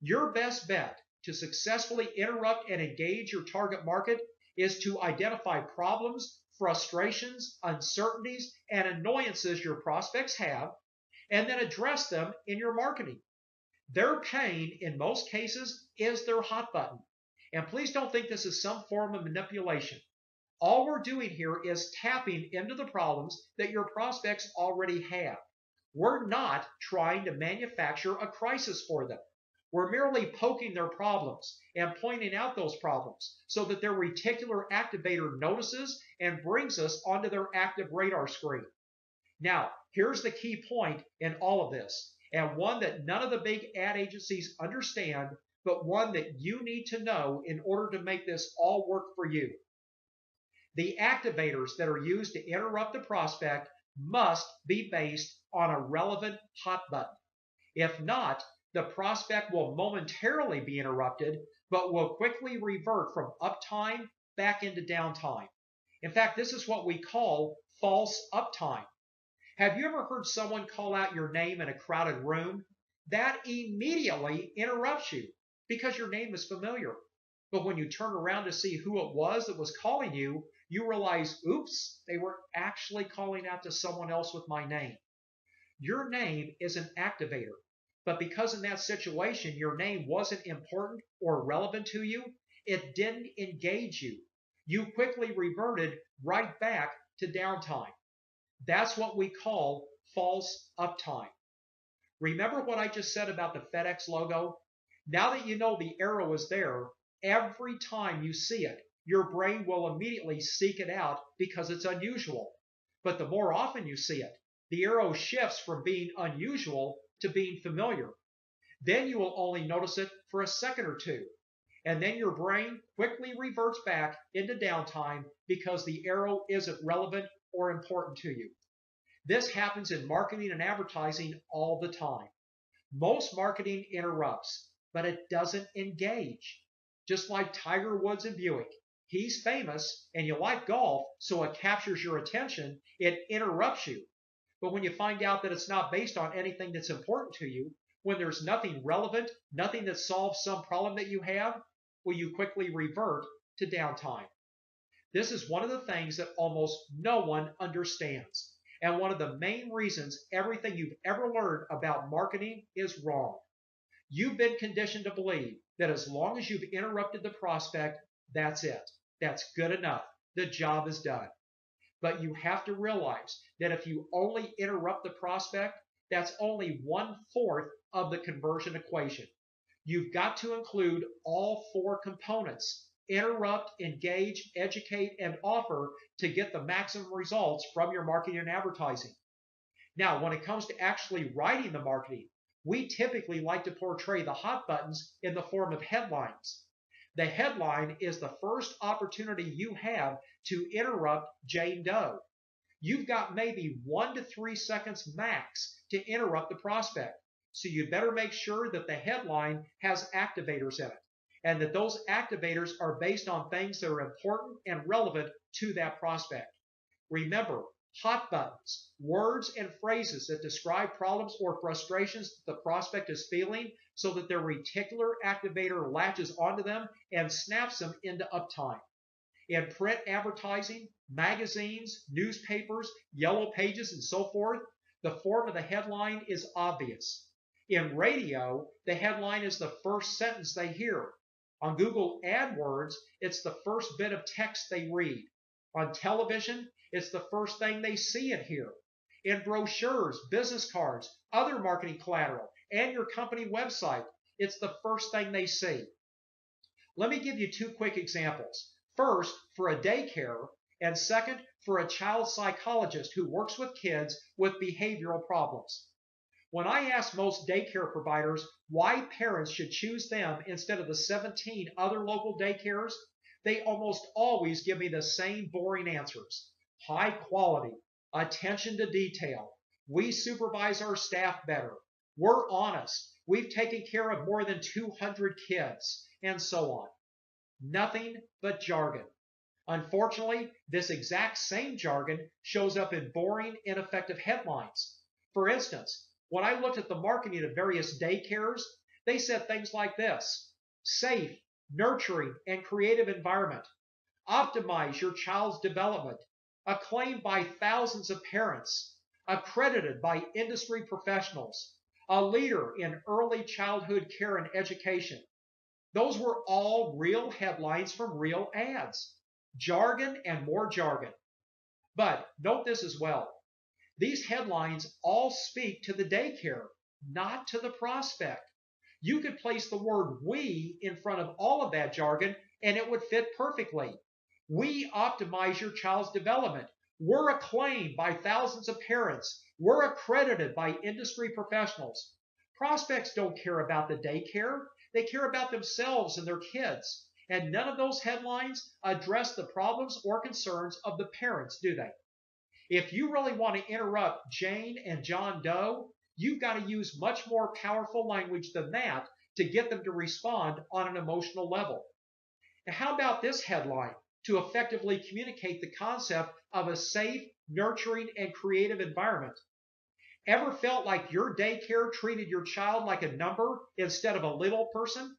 Your best bet to successfully interrupt and engage your target market is to identify problems, frustrations, uncertainties, and annoyances your prospects have, and then address them in your marketing. Their pain, in most cases, is their hot button. And please don't think this is some form of manipulation. All we're doing here is tapping into the problems that your prospects already have. We're not trying to manufacture a crisis for them. We're merely poking their problems and pointing out those problems so that their reticular activator notices and brings us onto their active radar screen. Now, here's the key point in all of this, and one that none of the big ad agencies understand, but one that you need to know in order to make this all work for you. The activators that are used to interrupt the prospect must be based on a relevant hot button. If not, the prospect will momentarily be interrupted, but will quickly revert from uptime back into downtime. In fact, this is what we call false uptime. Have you ever heard someone call out your name in a crowded room? That immediately interrupts you because your name is familiar. But when you turn around to see who it was that was calling you, you realize, oops, they were actually calling out to someone else with my name. Your name is an activator. But because in that situation your name wasn't important or relevant to you, it didn't engage you. You quickly reverted right back to downtime. That's what we call false uptime. Remember what I just said about the FedEx logo? Now that you know the arrow is there, every time you see it, your brain will immediately seek it out because it's unusual. But the more often you see it, the arrow shifts from being unusual to being familiar. Then you will only notice it for a second or two. And then your brain quickly reverts back into downtime because the arrow isn't relevant or important to you. This happens in marketing and advertising all the time. Most marketing interrupts, but it doesn't engage. Just like Tiger Woods and Buick. He's famous and you like golf, so it captures your attention, it interrupts you. But when you find out that it's not based on anything that's important to you, when there's nothing relevant, nothing that solves some problem that you have, will you quickly revert to downtime? This is one of the things that almost no one understands, and one of the main reasons everything you've ever learned about marketing is wrong. You've been conditioned to believe that as long as you've interrupted the prospect, that's it. That's good enough. The job is done. But you have to realize that if you only interrupt the prospect, that's only 1/4 of the conversion equation. You've got to include all 4 components: interrupt, engage, educate, and offer to get the maximum results from your marketing and advertising. Now, when it comes to actually writing the marketing, we typically like to portray the hot buttons in the form of headlines. The headline is the first opportunity you have to interrupt Jane Doe. You've got maybe 1 to 3 seconds max to interrupt the prospect. So you better make sure that the headline has activators in it, and that those activators are based on things that are important and relevant to that prospect. Remember, hot buttons, words and phrases that describe problems or frustrations that the prospect is feeling so that their reticular activator latches onto them and snaps them into uptime. In print advertising, magazines, newspapers, yellow pages, and so forth, the form of the headline is obvious. In radio, the headline is the first sentence they hear. On Google AdWords, it's the first bit of text they read. On television, it's the first thing they see and hear. In brochures, business cards, other marketing collateral, and your company website, it's the first thing they see. Let me give you two quick examples. First, for a daycare, and second, for a child psychologist who works with kids with behavioral problems. When I ask most daycare providers why parents should choose them instead of the 17 other local daycares, they almost always give me the same boring answers. High quality, attention to detail, we supervise our staff better, we're honest, we've taken care of more than 200 kids, and so on. Nothing but jargon. Unfortunately, this exact same jargon shows up in boring, ineffective headlines. For instance, when I looked at the marketing of various daycares, they said things like this: safe, nurturing, and creative environment. Optimize your child's development. Acclaimed by thousands of parents. Accredited by industry professionals. A leader in early childhood care and education. Those were all real headlines from real ads. Jargon and more jargon. But note this as well. These headlines all speak to the daycare, not to the prospect. You could place the word we in front of all of that jargon and it would fit perfectly. We optimize your child's development. We're acclaimed by thousands of parents. We're accredited by industry professionals. Prospects don't care about the daycare. They care about themselves and their kids. And none of those headlines address the problems or concerns of the parents, do they? If you really want to interrupt Jane and John Doe, you've got to use much more powerful language than that to get them to respond on an emotional level. Now, how about this headline to effectively communicate the concept of a safe, nurturing, and creative environment? Ever felt like your daycare treated your child like a number instead of a little person?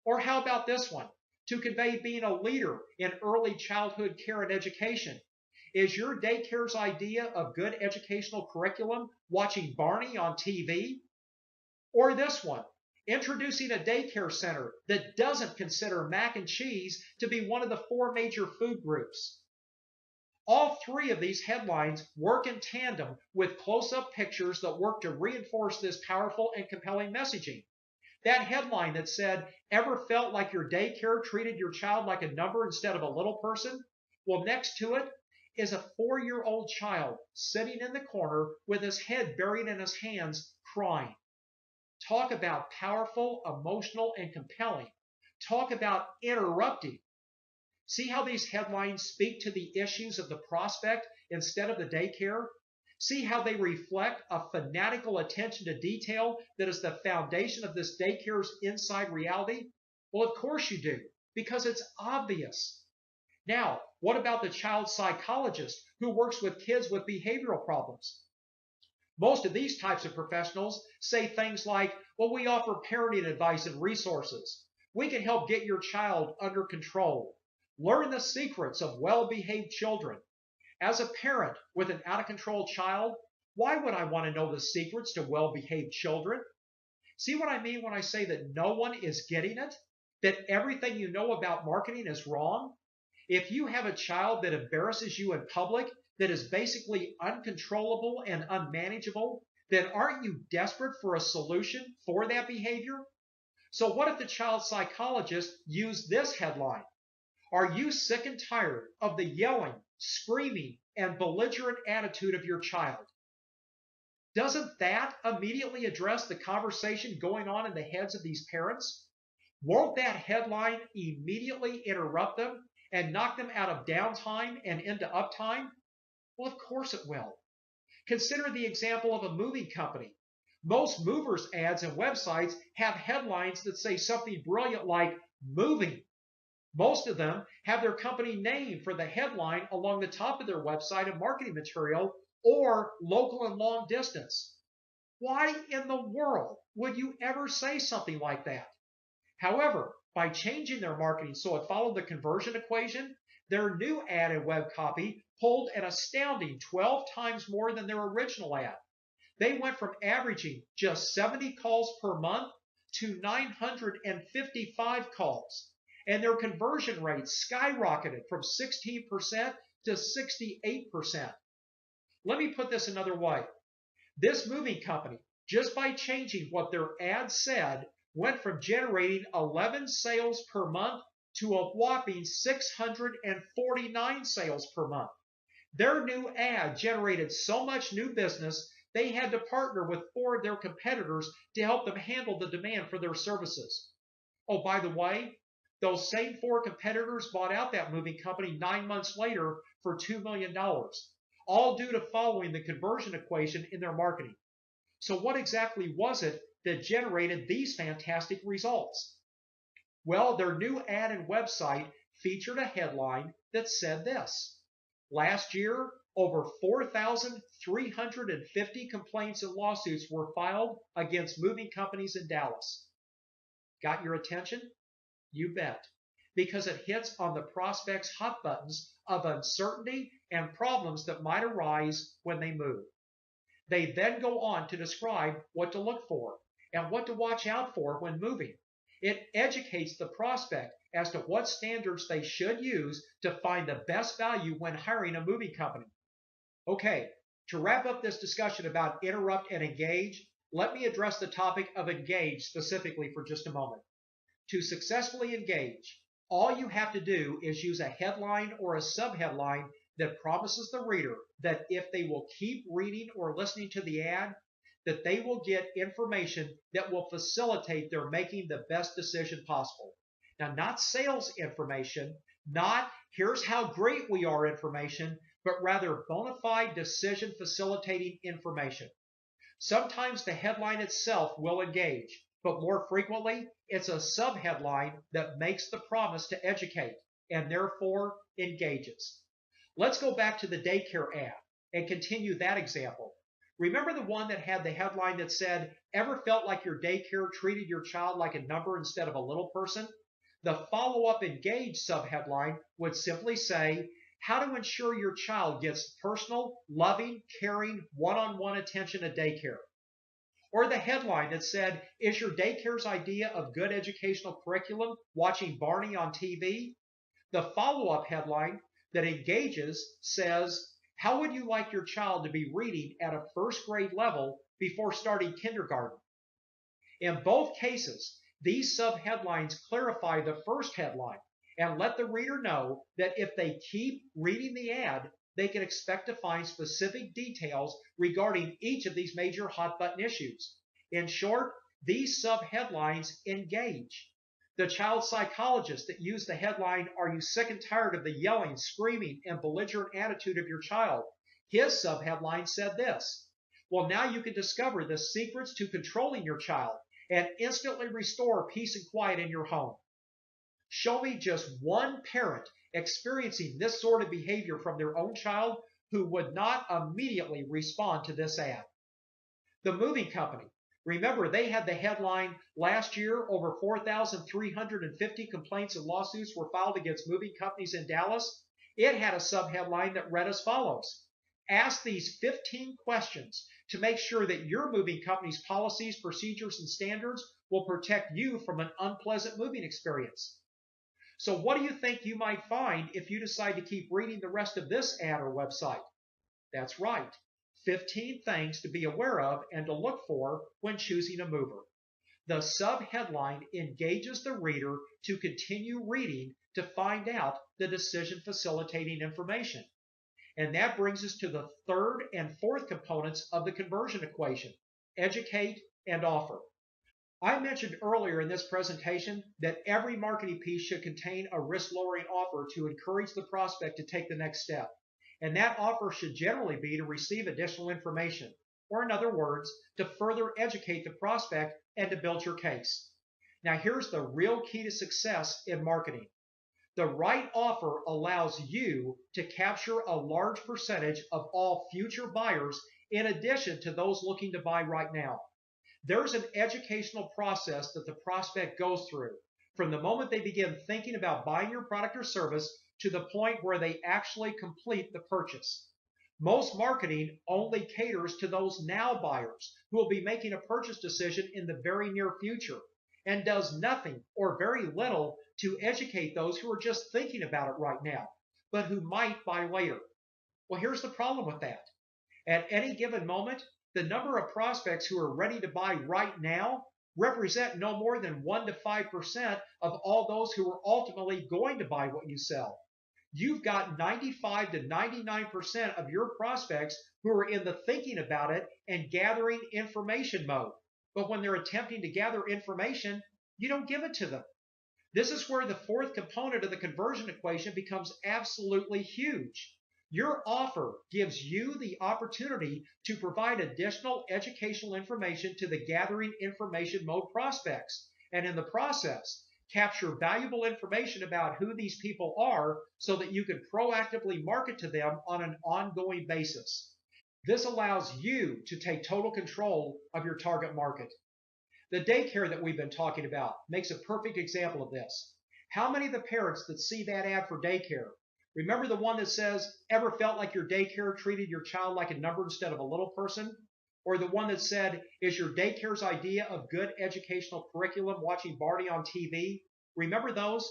Or how about this one? To convey being a leader in early childhood care and education. Is your daycare's idea of good educational curriculum watching Barney on TV? Or this one, introducing a daycare center that doesn't consider mac and cheese to be one of the 4 major food groups. All 3 of these headlines work in tandem with close-up pictures that work to reinforce this powerful and compelling messaging. That headline that said, ever felt like your daycare treated your child like a number instead of a little person? Well, next to it is a 4-year-old child sitting in the corner with his head buried in his hands, crying. Talk about powerful, emotional, and compelling. Talk about interrupting. See how these headlines speak to the issues of the prospect instead of the daycare? See how they reflect a fanatical attention to detail that is the foundation of this daycare's inside reality? Well, of course you do, because it's obvious. Now, what about the child psychologist who works with kids with behavioral problems? Most of these types of professionals say things like, well, we offer parenting advice and resources. We can help get your child under control. Learn the secrets of well-behaved children. As a parent with an out-of-control child, why would I want to know the secrets to well-behaved children? See what I mean when I say that no one is getting it? That everything you know about marketing is wrong? If you have a child that embarrasses you in public, that is basically uncontrollable and unmanageable, then aren't you desperate for a solution for that behavior? So what if the child psychologist used this headline? Are you sick and tired of the yelling, screaming, and belligerent attitude of your child? Doesn't that immediately address the conversation going on in the heads of these parents? Won't that headline immediately interrupt them and knock them out of downtime and into uptime? Well, of course it will. Consider the example of a moving company. Most movers ads and websites have headlines that say something brilliant like moving. Most of them have their company name for the headline along the top of their website and marketing material, or local and long distance. Why in the world would you ever say something like that? However, by changing their marketing so it followed the conversion equation, Their new ad and web copy pulled an astounding 12 times more than their original ad. They went from averaging just 70 calls per month to 955 calls, and their conversion rate skyrocketed from 16% to 68%. Let me put this another way. This moving company, just by changing what their ad said, went from generating 11 sales per month to a whopping 649 sales per month. Their new ad generated so much new business, they had to partner with 4 of their competitors to help them handle the demand for their services. Oh, by the way, those same 4 competitors bought out that moving company 9 months later for $2 million, all due to following the conversion equation in their marketing. So what exactly was it that generated these fantastic results? Well, their new ad and website featured a headline that said this: last year, over 4,350 complaints and lawsuits were filed against moving companies in Dallas. Got your attention? You bet. Because it hits on the prospect's hot buttons of uncertainty and problems that might arise when they move. They then go on to describe what to look for and what to watch out for when moving. It educates the prospect as to what standards they should use to find the best value when hiring a moving company. Okay, to wrap up this discussion about interrupt and engage, let me address the topic of engage specifically for just a moment. To successfully engage, all you have to do is use a headline or a subheadline that promises the reader that if they will keep reading or listening to the ad, that they will get information that will facilitate their making the best decision possible. Now, not sales information, not here's how great we are information, but rather bona fide decision facilitating information. Sometimes the headline itself will engage, but more frequently, it's a subheadline that makes the promise to educate and therefore engages. Let's go back to the daycare ad and continue that example. Remember the one that had the headline that said, "Ever felt like your daycare treated your child like a number instead of a little person?" The follow-up engage subheadline would simply say, "How to ensure your child gets personal, loving, caring, one-on-one attention at daycare." Or the headline that said, "Is your daycare's idea of good educational curriculum watching Barney on TV?" The follow-up headline that engages says, "How would you like your child to be reading at a first grade level before starting kindergarten?" In both cases, these subheadlines clarify the first headline and let the reader know that if they keep reading the ad, they can expect to find specific details regarding each of these major hot button issues. In short, these subheadlines engage. The child psychologist that used the headline, "Are you sick and tired of the yelling, screaming, and belligerent attitude of your child?" His subheadline said this: "Well, now you can discover the secrets to controlling your child and instantly restore peace and quiet in your home." Show me just one parent experiencing this sort of behavior from their own child who would not immediately respond to this ad. The moving company. Remember, they had the headline, "Last year, over 4,350 complaints and lawsuits were filed against moving companies in Dallas." It had a subheadline that read as follows: "Ask these 15 questions to make sure that your moving company's policies, procedures, and standards will protect you from an unpleasant moving experience." So what do you think you might find if you decide to keep reading the rest of this ad or website? That's right. 15 things to be aware of and to look for when choosing a mover. The subheadline engages the reader to continue reading to find out the decision facilitating information. And that brings us to the third and fourth components of the conversion equation: educate and offer. I mentioned earlier in this presentation that every marketing piece should contain a risk-lowering offer to encourage the prospect to take the next step. And that offer should generally be to receive additional information, or in other words, to further educate the prospect and to build your case. Now here's the real key to success in marketing. The right offer allows you to capture a large percentage of all future buyers in addition to those looking to buy right now. There's an educational process that the prospect goes through from the moment they begin thinking about buying your product or service to the point where they actually complete the purchase. Most marketing only caters to those now buyers who will be making a purchase decision in the very near future and does nothing or very little to educate those who are just thinking about it right now, but who might buy later. Well, here's the problem with that. At any given moment, the number of prospects who are ready to buy right now represent no more than 1 to 5% of all those who are ultimately going to buy what you sell. You've got 95 to 99% of your prospects who are in the thinking about it and gathering information mode. But when they're attempting to gather information, you don't give it to them. This is where the fourth component of the conversion equation becomes absolutely huge. Your offer gives you the opportunity to provide additional educational information to the gathering information mode prospects, and in the process, capture valuable information about who these people are so that you can proactively market to them on an ongoing basis. This allows you to take total control of your target market. The daycare that we've been talking about makes a perfect example of this. How many of the parents that see that ad for daycare, remember the one that says, ever felt like your daycare treated your child like a number instead of a little person? Or the one that said, is your daycare's idea of good educational curriculum watching Barney on TV? Remember those?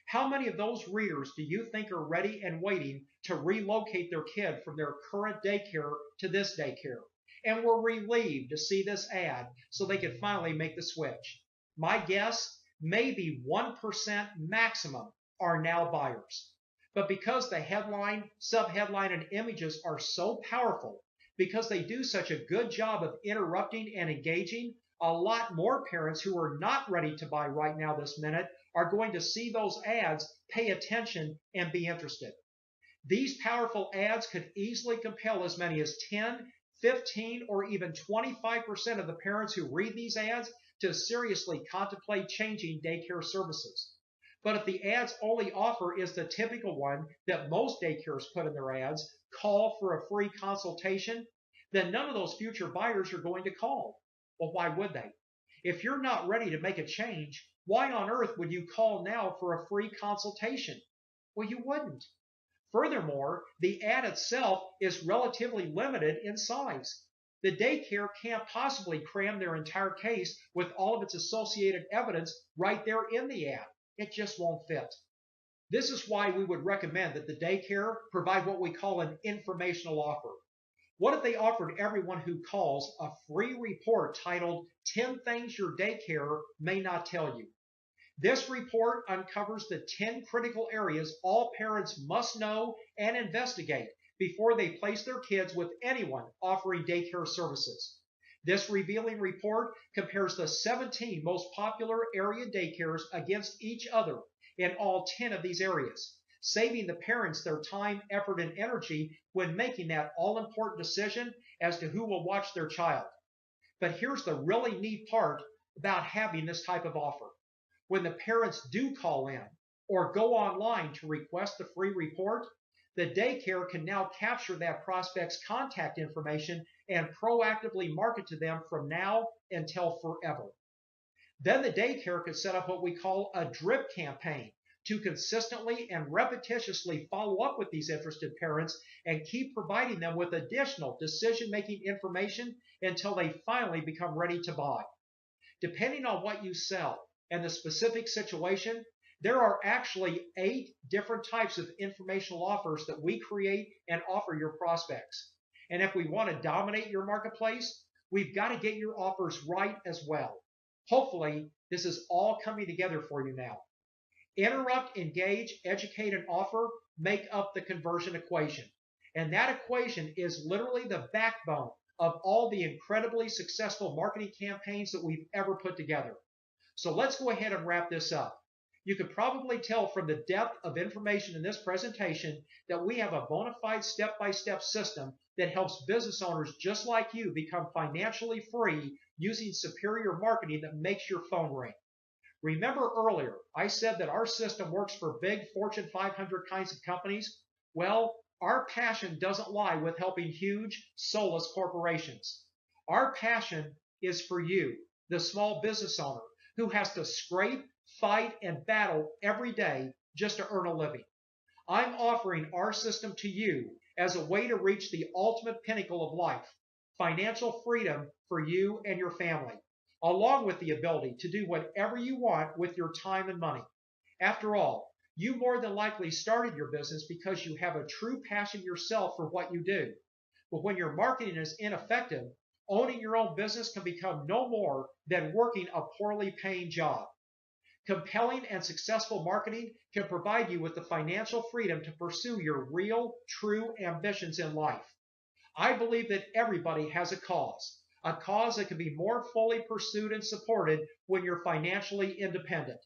How many of those readers do you think are ready and waiting to relocate their kid from their current daycare to this daycare, and were relieved to see this ad so they could finally make the switch? My guess, maybe 1% maximum are now buyers. But because the headline, subheadline, and images are so powerful, because they do such a good job of interrupting and engaging, a lot more parents who are not ready to buy right now this minute are going to see those ads, pay attention, and be interested. These powerful ads could easily compel as many as 10, 15, or even 25% of the parents who read these ads to seriously contemplate changing daycare services. But if the ad's only offer is the typical one that most daycares put in their ads, call for a free consultation, then none of those future buyers are going to call. Well, why would they? If you're not ready to make a change, why on earth would you call now for a free consultation? Well, you wouldn't. Furthermore, the ad itself is relatively limited in size. The daycare can't possibly cram their entire case with all of its associated evidence right there in the ad. It just won't fit. This is why we would recommend that the daycare provide what we call an informational offer. What if they offered everyone who calls a free report titled 10 Things Your Daycare May Not Tell You? This report uncovers the 10 critical areas all parents must know and investigate before they place their kids with anyone offering daycare services. This revealing report compares the 17 most popular area daycares against each other in all 10 of these areas, saving the parents their time, effort, and energy when making that all-important decision as to who will watch their child. But here's the really neat part about having this type of offer. When the parents do call in or go online to request the free report, the daycare can now capture that prospect's contact information and proactively market to them from now until forever. Then the daycare could set up what we call a drip campaign to consistently and repetitiously follow up with these interested parents and keep providing them with additional decision-making information until they finally become ready to buy. Depending on what you sell and the specific situation, there are actually 8 different types of informational offers that we create and offer your prospects. And if we want to dominate your marketplace, we've got to get your offers right as well. Hopefully, this is all coming together for you now. Interrupt, engage, educate, and offer make up the conversion equation. And that equation is literally the backbone of all the incredibly successful marketing campaigns that we've ever put together. So let's go ahead and wrap this up. You can probably tell from the depth of information in this presentation that we have a bona fide step-by-step system that helps business owners just like you become financially free using superior marketing that makes your phone ring. Remember earlier, I said that our system works for big Fortune 500 kinds of companies? Well, our passion doesn't lie with helping huge, soulless corporations. Our passion is for you, the small business owner, who has to scrape, fight, and battle every day just to earn a living. I'm offering our system to you as a way to reach the ultimate pinnacle of life, financial freedom for you and your family, along with the ability to do whatever you want with your time and money. After all, you more than likely started your business because you have a true passion yourself for what you do. But when your marketing is ineffective, owning your own business can become no more than working a poorly paying job. Compelling and successful marketing can provide you with the financial freedom to pursue your real, true ambitions in life. I believe that everybody has a cause that can be more fully pursued and supported when you're financially independent.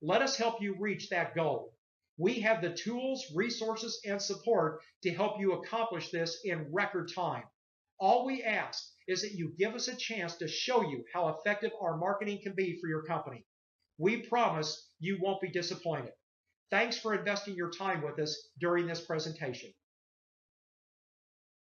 Let us help you reach that goal. We have the tools, resources, and support to help you accomplish this in record time. All we ask is that you give us a chance to show you how effective our marketing can be for your company. We promise you won't be disappointed. Thanks for investing your time with us during this presentation.